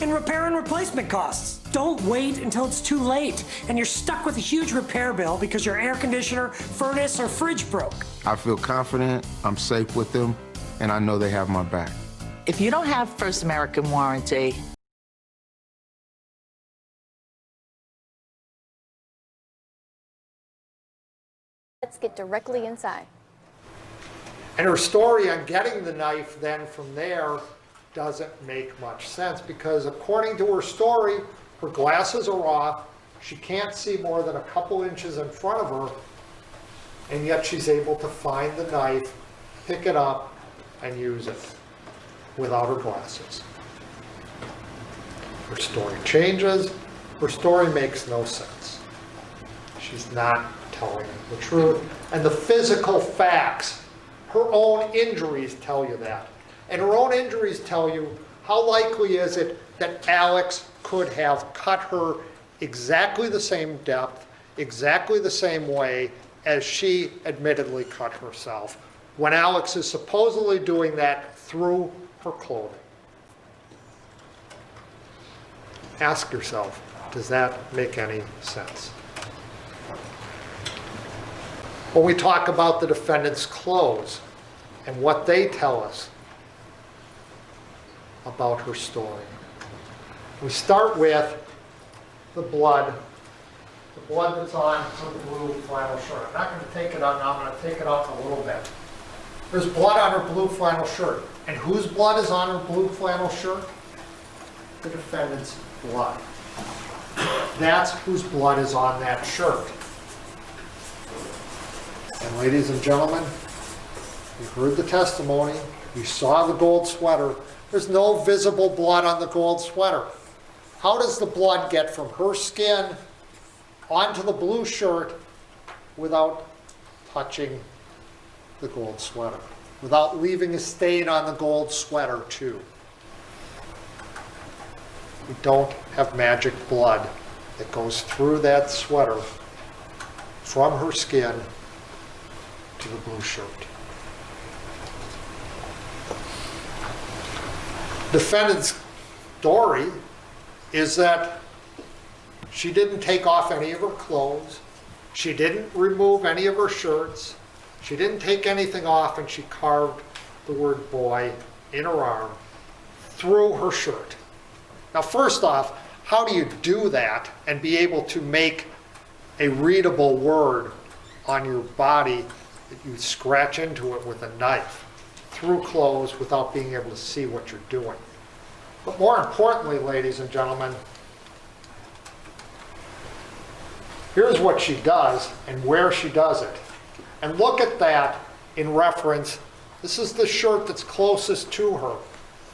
in repair and replacement costs. Don't wait until it's too late and you're stuck with a huge repair bill because your air conditioner, furnace, or fridge broke. I feel confident, I'm safe with them, and I know they have my back. If you don't have First American warranty, Let's get directly inside. And her story on getting the knife then from there doesn't make much sense because according to her story, her glasses are off, she can't see more than a couple inches in front of her, and yet she's able to find the knife, pick it up, and use it without her glasses. Her story changes, her story makes no sense. She's not telling the truth, and the physical facts, her own injuries tell you that. And her own injuries tell you how likely is it that Alex could have cut her exactly the same depth, exactly the same way as she admittedly cut herself, when Alex is supposedly doing that through her clothing. Ask yourself, Does that make any sense? When we talk about the defendant's clothes and what they tell us about her story, we start with the blood that's on her blue flannel shirt. I'm not going to take it out now, I'm going to take it off a little bit. There's blood on her blue flannel shirt. And whose blood is on her blue flannel shirt? The defendant's blood. That's whose blood is on that shirt. And ladies and gentlemen, you heard the testimony, you saw the gold sweater. There's no visible blood on the gold sweater. How does the blood get from her skin onto the blue shirt without touching the gold sweater, without leaving a stain on the gold sweater too? We don't have magic blood that goes through that sweater from her skin to the blue shirt. Defendant's story is that she didn't take off any of her clothes, she didn't remove any of her shirts, she didn't take anything off, and she carved the word boy in her arm through her shirt. Now, first off, how do you do that and be able to make a readable word on your body that you scratch into it with a knife through clothes without being able to see what you're doing? But more importantly, ladies and gentlemen, here's what she does and where she does it. And look at that in reference. This is the shirt that's closest to her.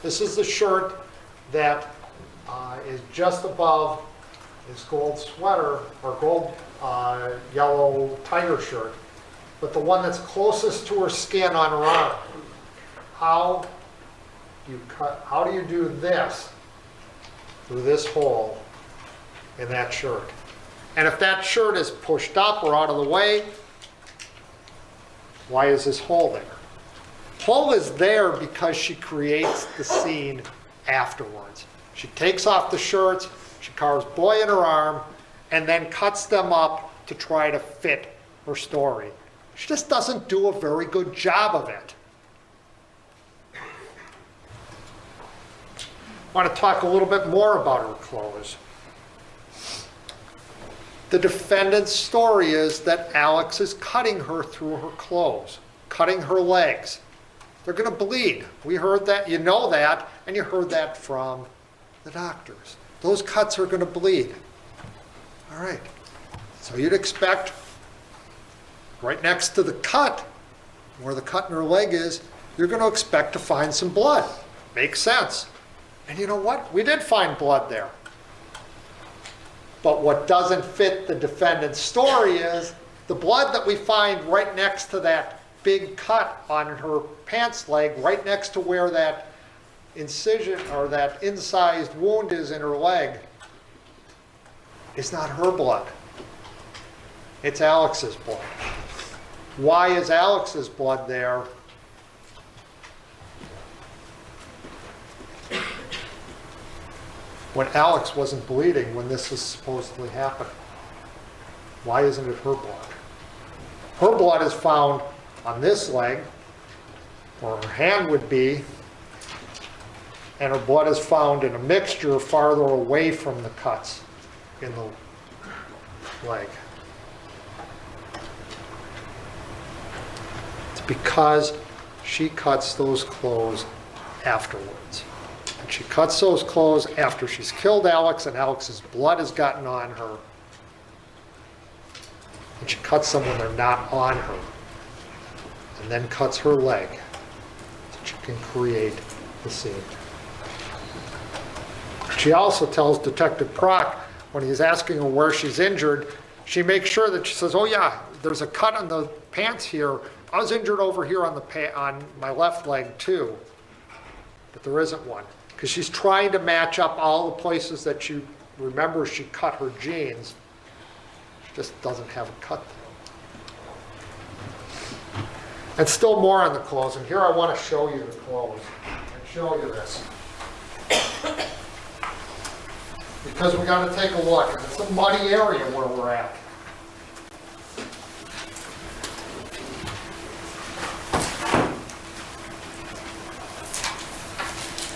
This is the shirt that is just above this gold sweater or gold yellow tiger shirt. But the one that's closest to her skin on her arm. How do you do this through this hole in that shirt? And if that shirt is pushed up or out of the way, why is this hole there? Hole is there because she creates the scene afterwards. She takes off the shirts, she carves boy in her arm, and then cuts them up to try to fit her story. She just doesn't do a very good job of it. I want to talk a little bit more about her clothes. The defendant's story is that Alex is cutting her through her clothes, cutting her legs. They're going to bleed. We heard that, you know that, and you heard that from the doctors. Those cuts are going to bleed. All right. So you'd expect right next to the cut, where the cut in her leg is, you're going to expect to find some blood. Makes sense. And you know what? We did find blood there. But what doesn't fit the defendant's story is the blood that we find right next to that big cut on her pants leg, right next to where that incision or that incised wound is in her leg, is not her blood. It's Alex's blood. Why is Alex's blood there? When Alex wasn't bleeding when this was supposedly happening? Why isn't it her blood? Her blood is found on this leg, where her hand would be, and her blood is found in a mixture farther away from the cuts in the leg. It's because she cuts those clothes afterwards. And she cuts those clothes after she's killed Alex and Alex's blood has gotten on her. And she cuts them when they're not on her. And then cuts her leg so she can create the scene. She also tells Detective Prock, when he's asking her where she's injured, she makes sure that she says, oh yeah, there's a cut on the pants here. I was injured over here on my left leg too. But there isn't one. Because she's trying to match up all the places that she remembers she cut her jeans. She just doesn't have a cut there. And still more on the clothes. And here I want to show you the clothes and show you this. because we got to take a look. And it's a muddy area where we're at.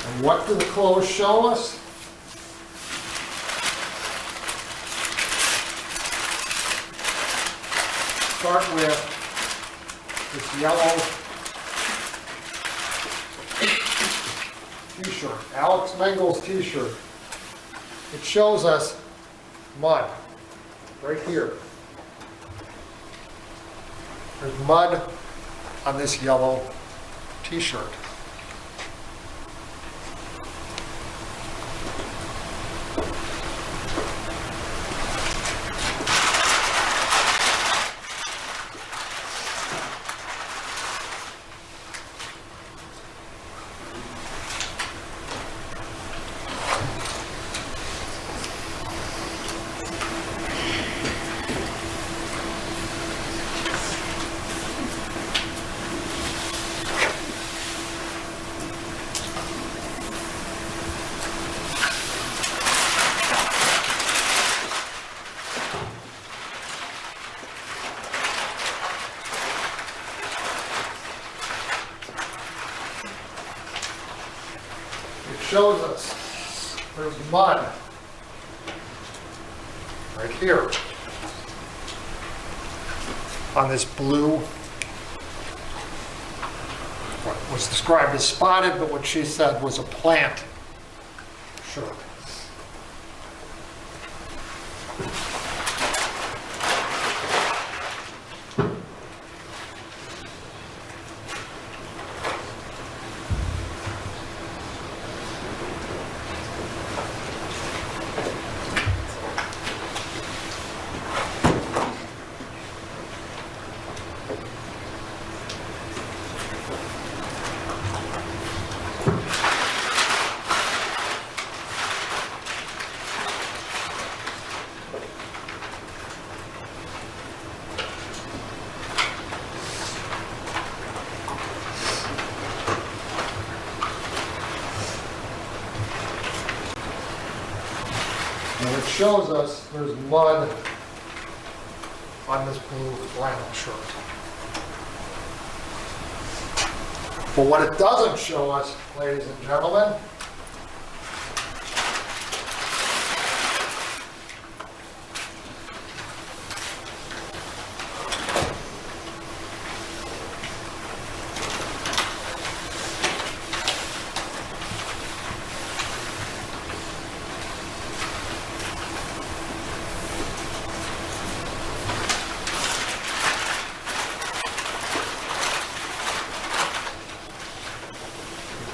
And what do the clothes show us? Start with this yellow t-shirt, Alex Mengel's t-shirt. It shows us mud right here. There's mud on this yellow t-shirt. Shows us there's mud right here on this blue, what was described as spotted, but what she said was a plant shirt. And it shows us there's mud on this blue flannel shirt. But what it doesn't show us, ladies and gentlemen,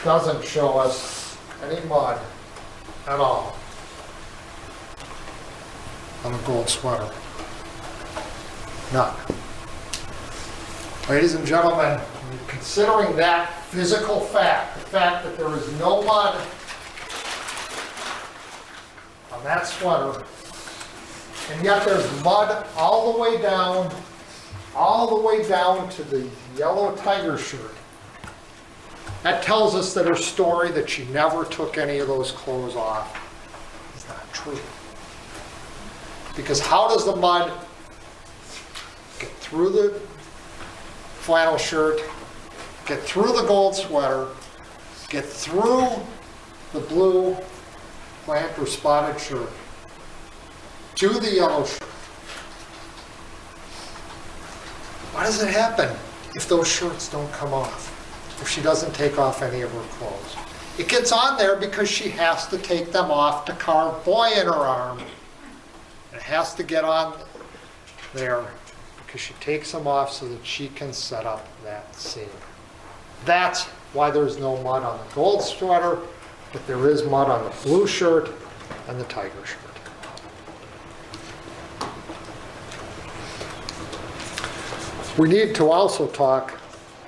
doesn't show us any mud at all on the gold sweater. None. Ladies and gentlemen, considering that physical fact, the fact that there is no mud on that sweater, and yet there's mud all the way down to the yellow tiger shirt, that tells us that her story that she never took any of those clothes off is not true. Because how does the mud get through the flannel shirt, get through the gold sweater, get through the blue plant or spotted shirt, to the yellow shirt? Why does it happen if those shirts don't come off? If she doesn't take off any of her clothes? It gets on there because she has to take them off to carve boy in her arm. It has to get on there because she takes them off so that she can set up that scene. That's why there's no mud on the gold sweater, but there is mud on the blue shirt and the tiger shirt. We need to also talk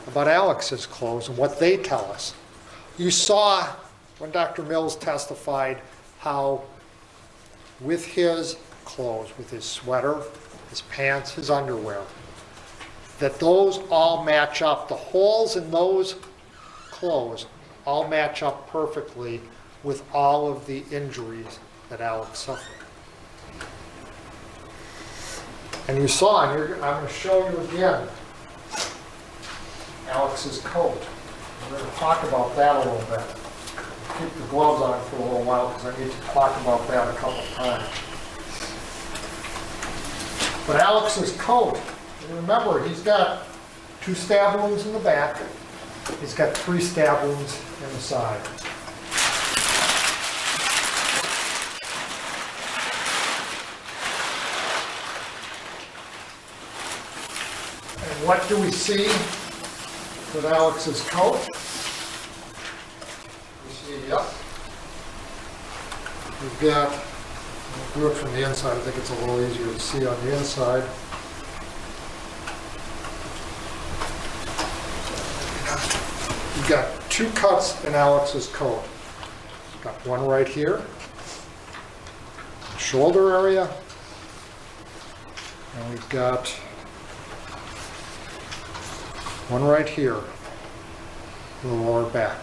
about Alex's clothes and what they tell us. You saw when Dr. Mills testified how with his clothes, with his sweater, his pants, his underwear, that those all match up. The holes in those clothes all match up perfectly with all of the injuries that Alex suffered. And you saw, and I'm going to show you again, Alex's coat. We're going to talk about that a little bit. Keep the gloves on for a little while because I need to talk about that a couple of times. But Alex's coat, remember, he's got 2 stab wounds in the back. He's got 3 stab wounds in the side. And what do we see with Alex's coat? We see, yep. We've got, I'll do it from the inside. I think it's a little easier to see on the inside. We've got 2 cuts in Alex's coat. We've got one right here, shoulder area, and we've got one right here, in the lower back.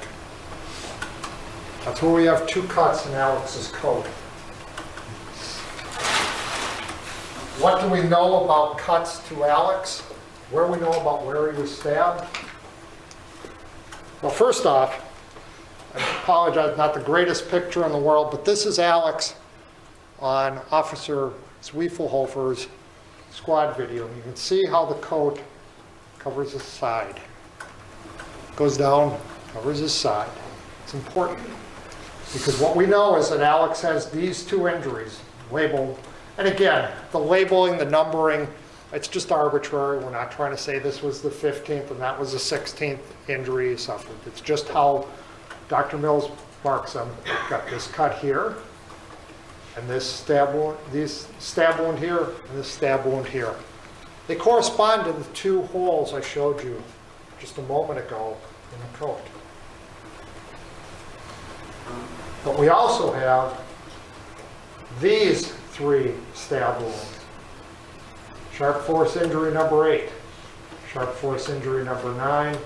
That's where we have 2 cuts in Alex's coat. What do we know about cuts to Alex? Where we know about where he was stabbed? Well, first off, I apologize, not the greatest picture in the world, but this is Alex on Officer Zwiefelhofer's squad video. You can see how the coat covers his side. Goes down, covers his side. It's important because what we know is that Alex has these 2 injuries labeled. And again, the labeling, the numbering, it's just arbitrary. We're not trying to say this was the 15th and that was the 16th injury he suffered. It's just how Dr. Mills marks them. Got this cut here, and this stab wound here, and this stab wound here. They correspond to the 2 holes I showed you just a moment ago in the coat. But we also have these 3 stab wounds. Sharp force injury number 8, sharp force injury number 9,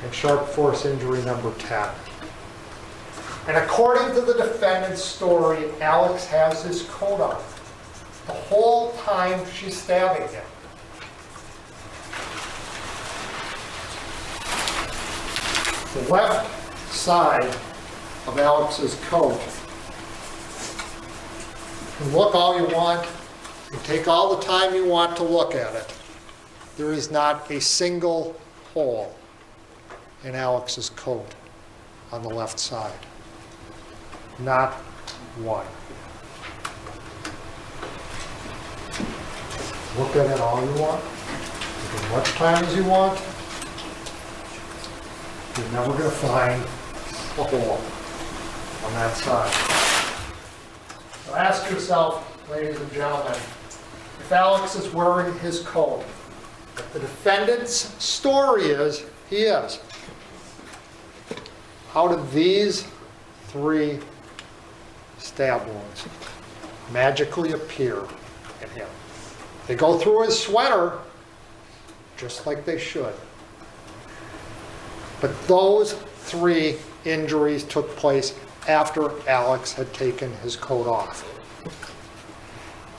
and sharp force injury number 10. And according to the defendant's story, Alex has his coat on the whole time she's stabbing him. The left side of Alex's coat, you can look all you want, you take all the time you want to look at it. There is not a single hole in Alex's coat on the left side. Not one. Look at it all you want, take as much time as you want. You're never going to find a hole on that side. So ask yourself, ladies and gentlemen, if Alex is wearing his coat, if the defendant's story is he is, how did these 3 stab wounds magically appear in him? They go through his sweater just like they should. But those 3 injuries took place after Alex had taken his coat off.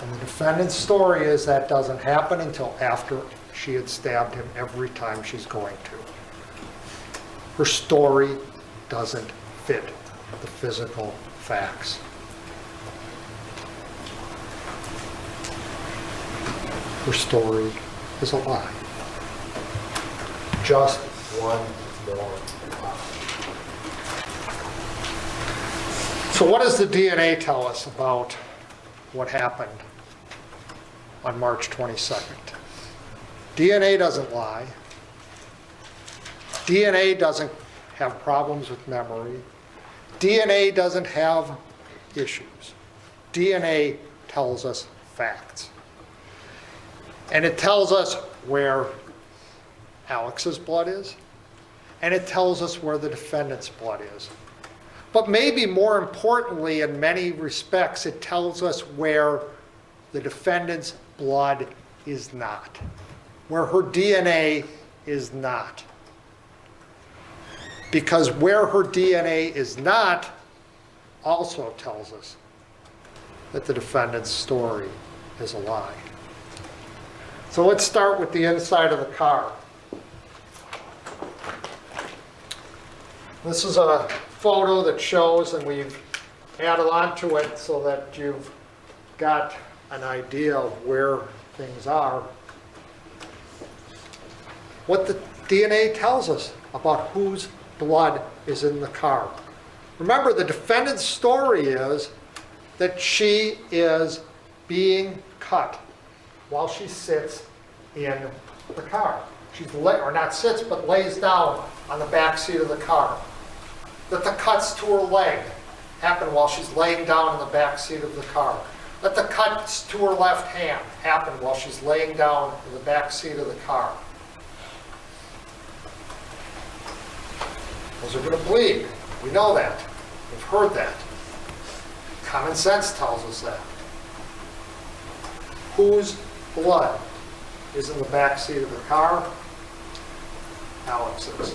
And the defendant's story is that doesn't happen until after she had stabbed him every time she's going to. Her story doesn't fit the physical facts. Her story is a lie. Just one more lie. So what does the DNA tell us about what happened on March 22nd? DNA doesn't lie. DNA doesn't have problems with memory. DNA doesn't have issues. DNA tells us facts. And it tells us where Alex's blood is, and it tells us where the defendant's blood is. But maybe more importantly, in many respects, it tells us where the defendant's blood is not, where her DNA is not. Because where her DNA is not also tells us that the defendant's story is a lie. So let's start with the inside of the car. This is a photo that shows, and we've added onto it so that you've got an idea of where things are. What the DNA tells us about whose blood is in the car. Remember, the defendant's story is that she is being cut while she sits in the car. Or not sits, but lays down on the back seat of the car. That the cuts to her leg happen while she's laying down in the back seat of the car. That the cuts to her left hand happen while she's laying down in the back seat of the car. Those are going to bleed. We know that. We've heard that. Common sense tells us that. Whose blood is in the back seat of the car? Alex's.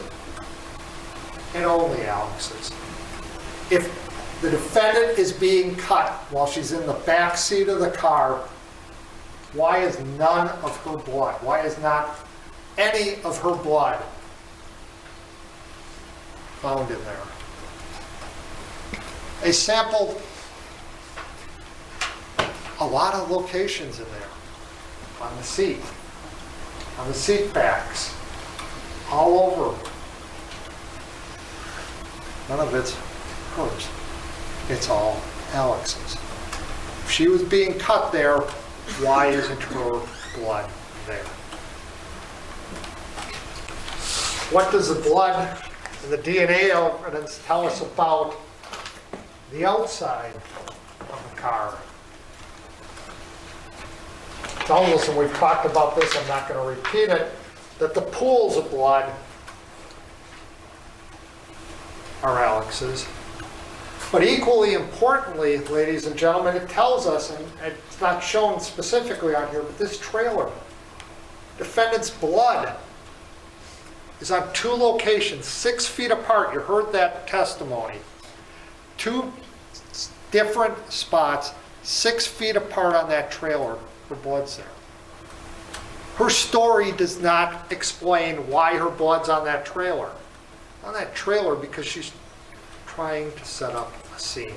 And only Alex's. If the defendant is being cut while she's in the back seat of the car, why is none of her blood? Why is not any of her blood found in there? They sampled a lot of locations in there. On the seat backs, all over. None of it's hers. It's all Alex's. If she was being cut there, why isn't her blood there? What does the blood and the DNA evidence tell us about the outside of the car? It tells us, and we've talked about this, I'm not going to repeat it, that the pools of blood are Alex's. But equally importantly, ladies and gentlemen, it tells us, and it's not shown specifically on here, but this trailer, defendant's blood is on two locations, 6 feet apart. You heard that testimony. 2 different spots, 6 feet apart on that trailer. Her blood's there. Her story does not explain why her blood's on that trailer. On that trailer because she's trying to set up a scene.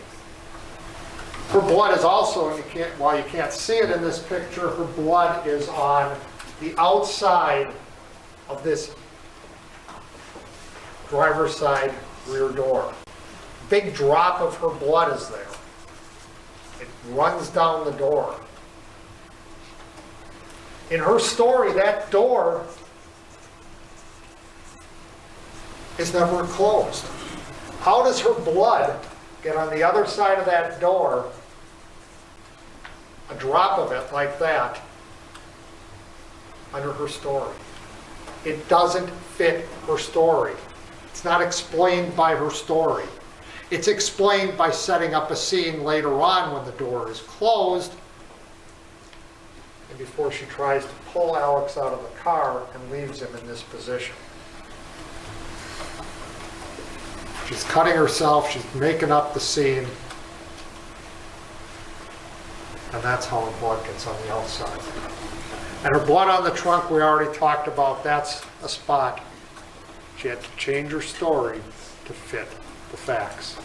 Her blood is also, and while you can't see it in this picture, her blood is on the outside of this driver's side rear door. Big drop of her blood is there. It runs down the door. In her story, that door is never closed. How does her blood get on the other side of that door, a drop of it like that, under her story? It doesn't fit her story. It's not explained by her story. It's explained by setting up a scene later on when the door is closed and before she tries to pull Alex out of the car and leaves him in this position. She's cutting herself, she's making up the scene, and that's how her blood gets on the outside. And her blood on the trunk, we already talked about, that's a spot. She had to change her story to fit the facts.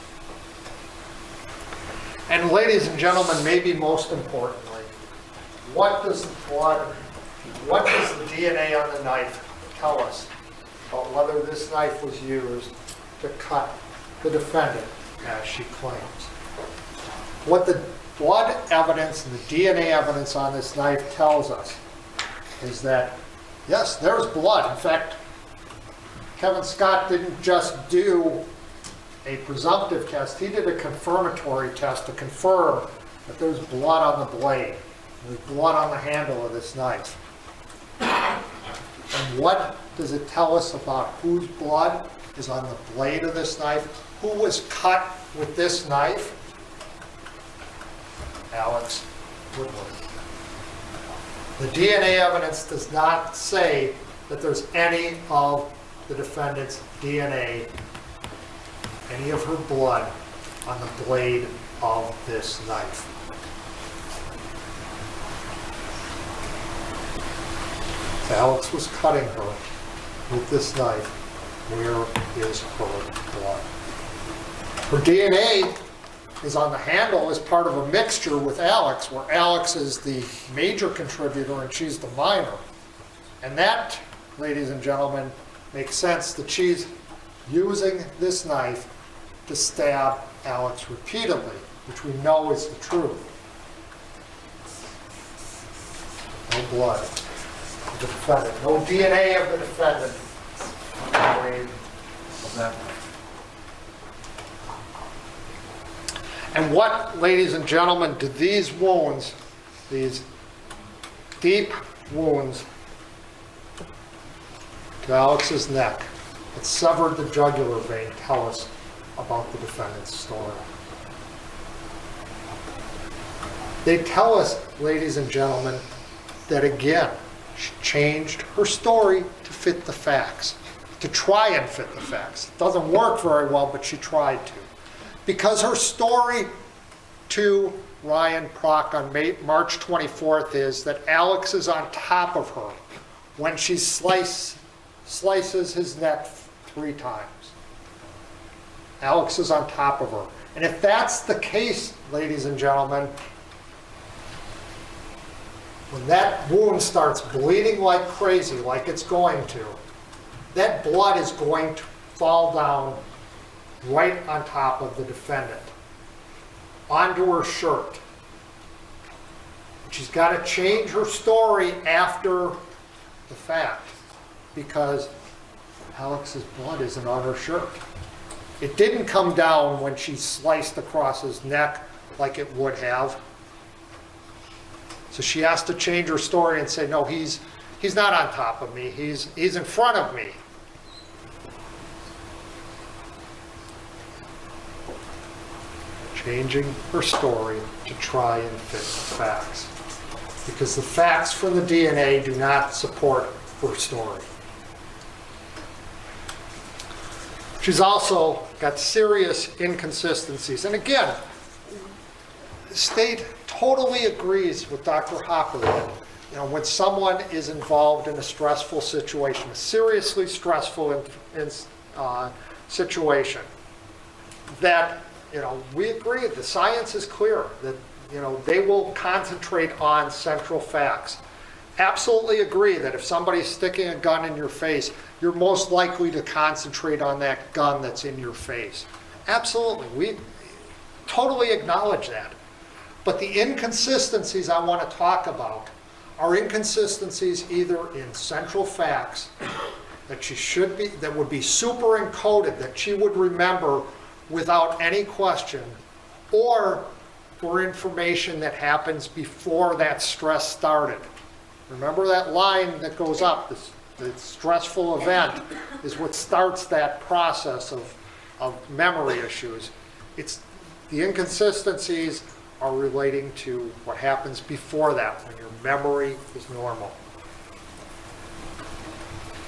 And ladies and gentlemen, maybe most importantly, what does the DNA on the knife tell us about whether this knife was used to cut the defendant, as she claims? What the blood evidence and the DNA evidence on this knife tells us is that, yes, there's blood. In fact, Kevin Scott didn't just do a presumptive test, he did a confirmatory test to confirm that there's blood on the blade, there's blood on the handle of this knife. And what does it tell us about whose blood is on the blade of this knife? Who was cut with this knife? Alex Woodworth. The DNA evidence does not say that there's any of the defendant's DNA, any of her blood on the blade of this knife. If Alex was cutting her with this knife, where is her blood? Her DNA is on the handle as part of a mixture with Alex, where Alex is the major contributor and she's the minor. And that, ladies and gentlemen, makes sense that she's using this knife to stab Alex repeatedly, which we know is the truth. No blood of the defendant. No DNA of the defendant on the blade of that knife. And what, ladies and gentlemen, do these wounds, these deep wounds to Alex's neck that severed the jugular vein, tell us about the defendant's story? They tell us, ladies and gentlemen, that again, she changed her story to fit the facts, to try and fit the facts. It doesn't work very well, but she tried to. Because her story to Ryan Prock on March 24th is that Alex is on top of her when she slices his neck 3 times. Alex is on top of her. And if that's the case, ladies and gentlemen, when that wound starts bleeding like crazy, like it's going to, that blood is going to fall down right on top of the defendant, onto her shirt. She's got to change her story after the fact because Alex's blood isn't on her shirt. It didn't come down when she sliced across his neck like it would have. So she has to change her story and say, no, he's not on top of me. He's in front of me. Changing her story to try and fit the facts. Because the facts from the DNA do not support her story. She's also got serious inconsistencies. And again, the state totally agrees with Dr. Hopper that when someone is involved in a stressful situation, a seriously stressful situation, that we agree, the science is clear that, they will concentrate on central facts. Absolutely agree that if somebody's sticking a gun in your face, you're most likely to concentrate on that gun that's in your face. Absolutely, we totally acknowledge that. But the inconsistencies I want to talk about are inconsistencies either in central facts that would be superencoded, that she would remember without any question, or for information that happens before that stress started. Remember that line that goes up, the stressful event is what starts that process of memory issues. It's the inconsistencies are relating to what happens before that, when your memory is normal.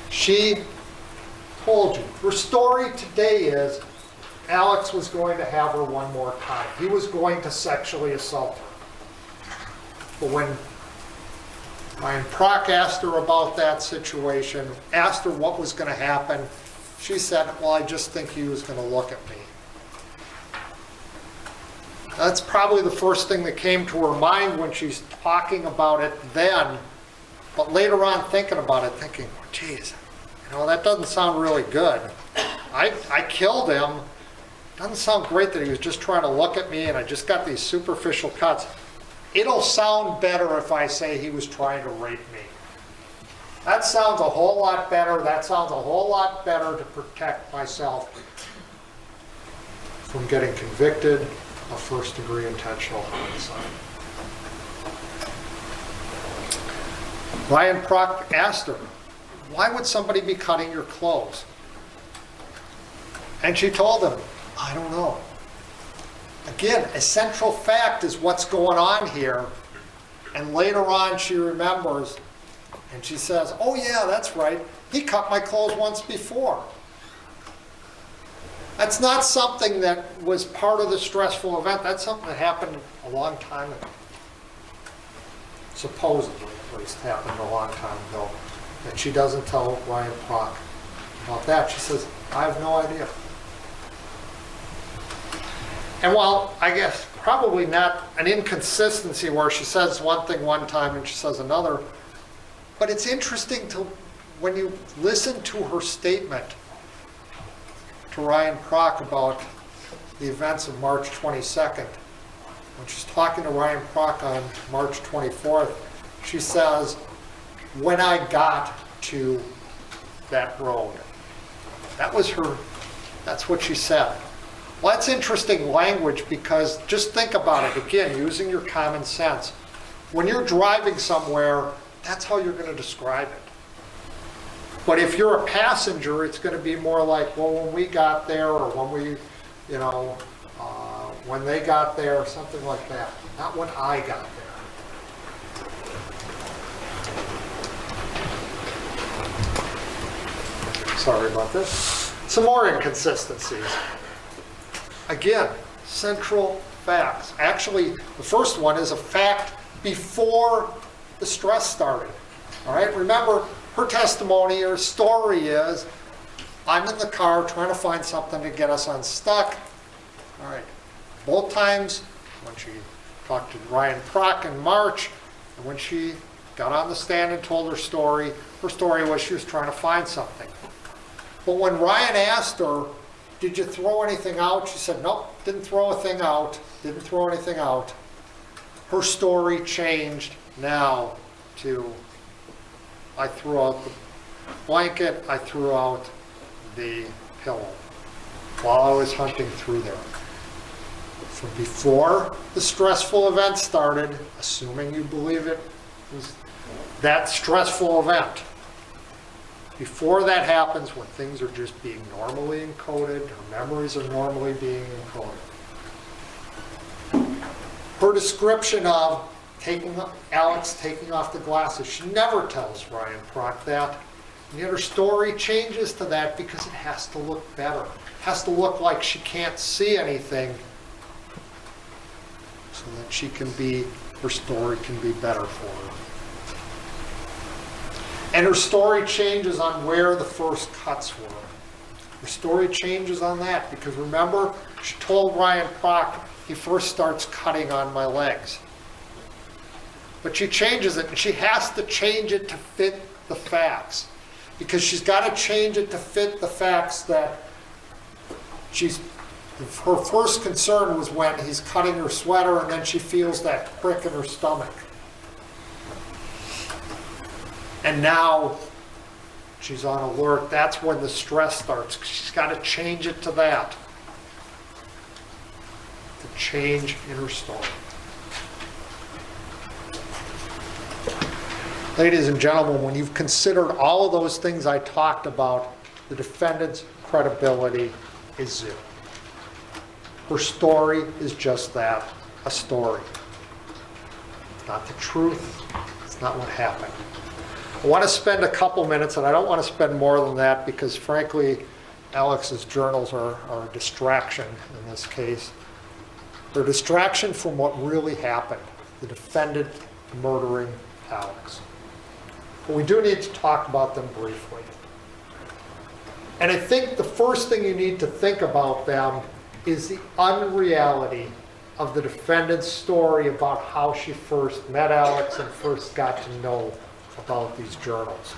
She told you, her story today is Alex was going to have her one more time. He was going to sexually assault her. But when Ryan Prock asked her about that situation, asked her what was going to happen, she said, well, I just think he was going to look at me. That's probably the first thing that came to her mind when she's talking about it then, but later on thinking about it, thinking, oh, geez, that doesn't sound really good. I killed him. Doesn't sound great that he was just trying to look at me and I just got these superficial cuts. It'll sound better if I say he was trying to rape me. That sounds a whole lot better. That sounds a whole lot better to protect myself from getting convicted of first-degree intentional homicide. Ryan Prock asked her, why would somebody be cutting your clothes? And she told him, I don't know. Again, a central fact is what's going on here. And later on she remembers and she says, oh yeah, that's right. He cut my clothes once before. That's not something that was part of the stressful event. That's something that happened a long time ago. Supposedly, at least, happened a long time ago. And she doesn't tell Ryan Prock about that. She says, I have no idea. And while I guess probably not an inconsistency where she says one thing one time and she says another, but it's interesting to when you listen to her statement to Ryan Prock about the events of March 22nd. When she's talking to Ryan Prock on March 24th, she says, when I got to that road. That's what she said. Well, that's interesting language because just think about it, again, using your common sense. When you're driving somewhere, that's how you're going to describe it. But if you're a passenger, it's going to be more like, well, when we got there, or when we, when they got there, something like that. Not when I got there. Sorry about this. Some more inconsistencies. Again, central facts. Actually, the first one is a fact before the stress started. All right, remember her testimony, her story is, I'm in the car trying to find something to get us unstuck. All right, both times when she talked to Ryan Prock in March and when she got on the stand and told her story was she was trying to find something. But when Ryan asked her, did you throw anything out? She said, nope, didn't throw a thing out, didn't throw anything out. Her story changed now to, I threw out the blanket, I threw out the pillow while I was hunting through there. From before the stressful event started, assuming you believe it was that stressful event, before that happens, when things are just being normally encoded, her memories are normally being encoded. Her description of Alex taking off the glasses, she never tells Ryan Prock that. And yet her story changes to that because it has to look better. It has to look like she can't see anything so that her story can be better for her. And her story changes on where the first cuts were. Her story changes on that because remember, she told Ryan Prock, he first starts cutting on my legs. But she changes it, and she has to change it to fit the facts. Because she's got to change it to fit the facts that her first concern was when he's cutting her sweater and then she feels that prick in her stomach. And now she's on alert. That's when the stress starts. She's got to change it to that. The change in her story. Ladies and gentlemen, when you've considered all of those things I talked about, the defendant's credibility is zero. Her story is just that, a story. It's not the truth. It's not what happened. I want to spend a couple minutes, and I don't want to spend more than that because, frankly, Alex's journals are a distraction in this case. They're a distraction from what really happened, the defendant murdering Alex. But we do need to talk about them briefly. And I think the first thing you need to think about them is the unreality of the defendant's story about how she first met Alex and first got to know about these journals.